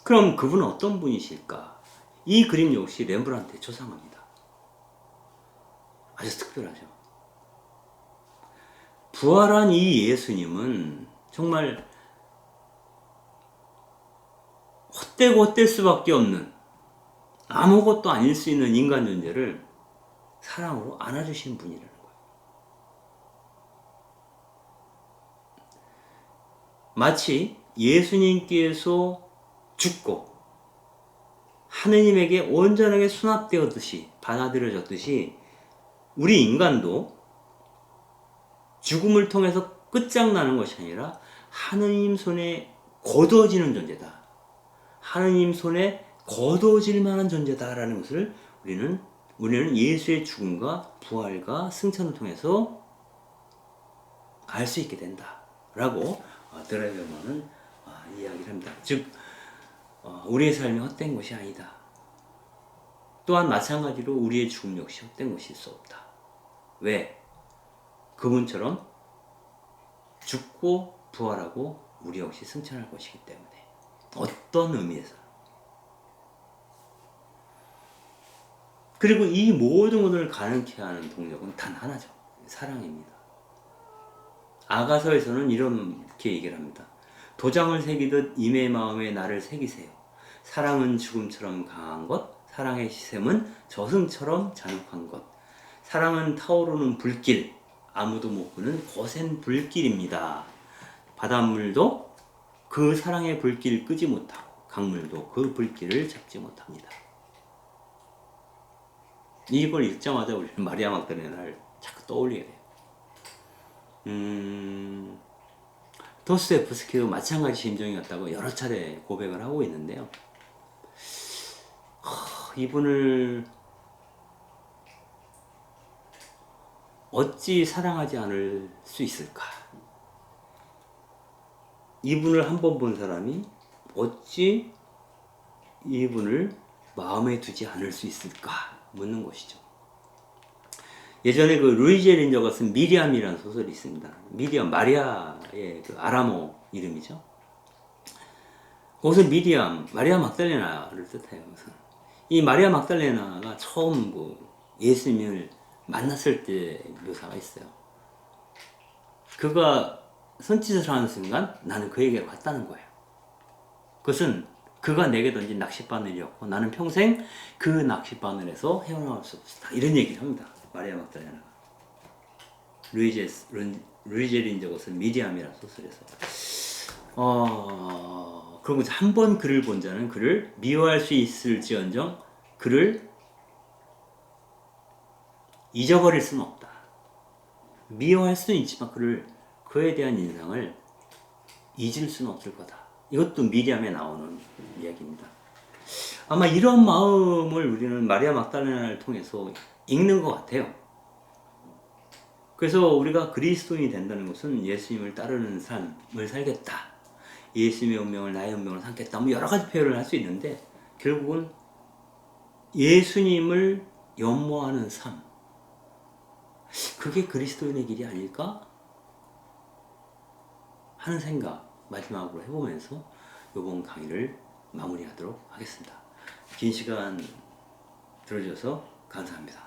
그럼 그분은 어떤 분이실까? 이 그림 역시 렘브란트의 초상화입니다. 아주 특별하죠. 부활한 이 예수님은 정말 헛되고 헛될 수밖에 없는, 아무것도 아닐 수 있는 인간 존재를 사랑으로 안아주신 분이라는 거예요. 마치 예수님께서 죽고 하느님에게 온전하게 수납되었듯이, 받아들여졌듯이 우리 인간도 죽음을 통해서 끝장나는 것이 아니라 하느님 손에 거두어지는 존재다. 하느님 손에 거두어질 만한 존재다라는 것을 우리는 예수의 죽음과 부활과 승천을 통해서 알 수 있게 된다라고 드라이버만은 이야기를 합니다. 즉 우리의 삶이 헛된 것이 아니다. 또한 마찬가지로 우리의 죽음 역시 헛된 것일 수 없다. 왜? 그분처럼 죽고 부활하고 우리 역시 승천할 것이기 때문에. 어떤 의미에서. 그리고 이 모든 것을 가능케 하는 동력은 단 하나죠. 사랑입니다. 아가서에서는 이렇게 얘기를 합니다. 도장을 새기듯 임의 마음에 나를 새기세요. 사랑은 죽음처럼 강한 것, 사랑의 시샘은 저승처럼 잔혹한 것. 사랑은 타오르는 불길, 아무도 못 끄는 거센 불길입니다. 바닷물도 그 사랑의 불길을 끄지 못하고 강물도 그 불길을 잡지 못합니다. 이걸 읽자마자 우리는 마리아 막달레나를 자꾸 떠올리게 돼요. 도스토옙스키도 마찬가지 심정이었다고 여러 차례 고백을 하고 있는데요. 이분을 어찌 사랑하지 않을 수 있을까? 이분을 한 번 본 사람이 어찌 이분을 마음에 두지 않을 수 있을까? 묻는 것이죠. 예전에 그 루이제 린저가 쓴 미리암이라는 소설이 있습니다. 미리암, 마리아의 그 아람어 이름이죠. 거기서 미리암, 마리아 막달레나를 뜻해요. 이 마리아 막달레나가 처음 그 예수님을 만났을 때 묘사가 있어요. 그가 손짓을 하는 순간 나는 그에게로 갔다는 거예요. 그것은 그가 내게 던진 낚싯바늘이었고 나는 평생 그 낚싯바늘에서 헤어나올 수 없었다. 이런 얘기를 합니다. 마리아 막달레나가. 루이제 린저가 쓴 미리암이라는 소설에서. 그리고 한 번 그를 본 자는 그를 미워할 수 있을지언정 그를 잊어버릴 수는 없다. 미워할 수는 있지만 그에 대한 인상을 잊을 수는 없을 거다. 이것도 미리암에 나오는 이야기입니다. 아마 이런 마음을 우리는 마리아 막달레나를 통해서 읽는 것 같아요. 그래서 우리가 그리스도인이 된다는 것은 예수님을 따르는 삶을 살겠다. 예수님의 운명을 나의 운명으로 삼겠다. 뭐 여러 가지 표현을 할 수 있는데 결국은 예수님을 연모하는 삶. 그게 그리스도인의 길이 아닐까? 하는 생각 마지막으로 해보면서 이번 강의를 마무리하도록 하겠습니다. 긴 시간 들어주셔서 감사합니다.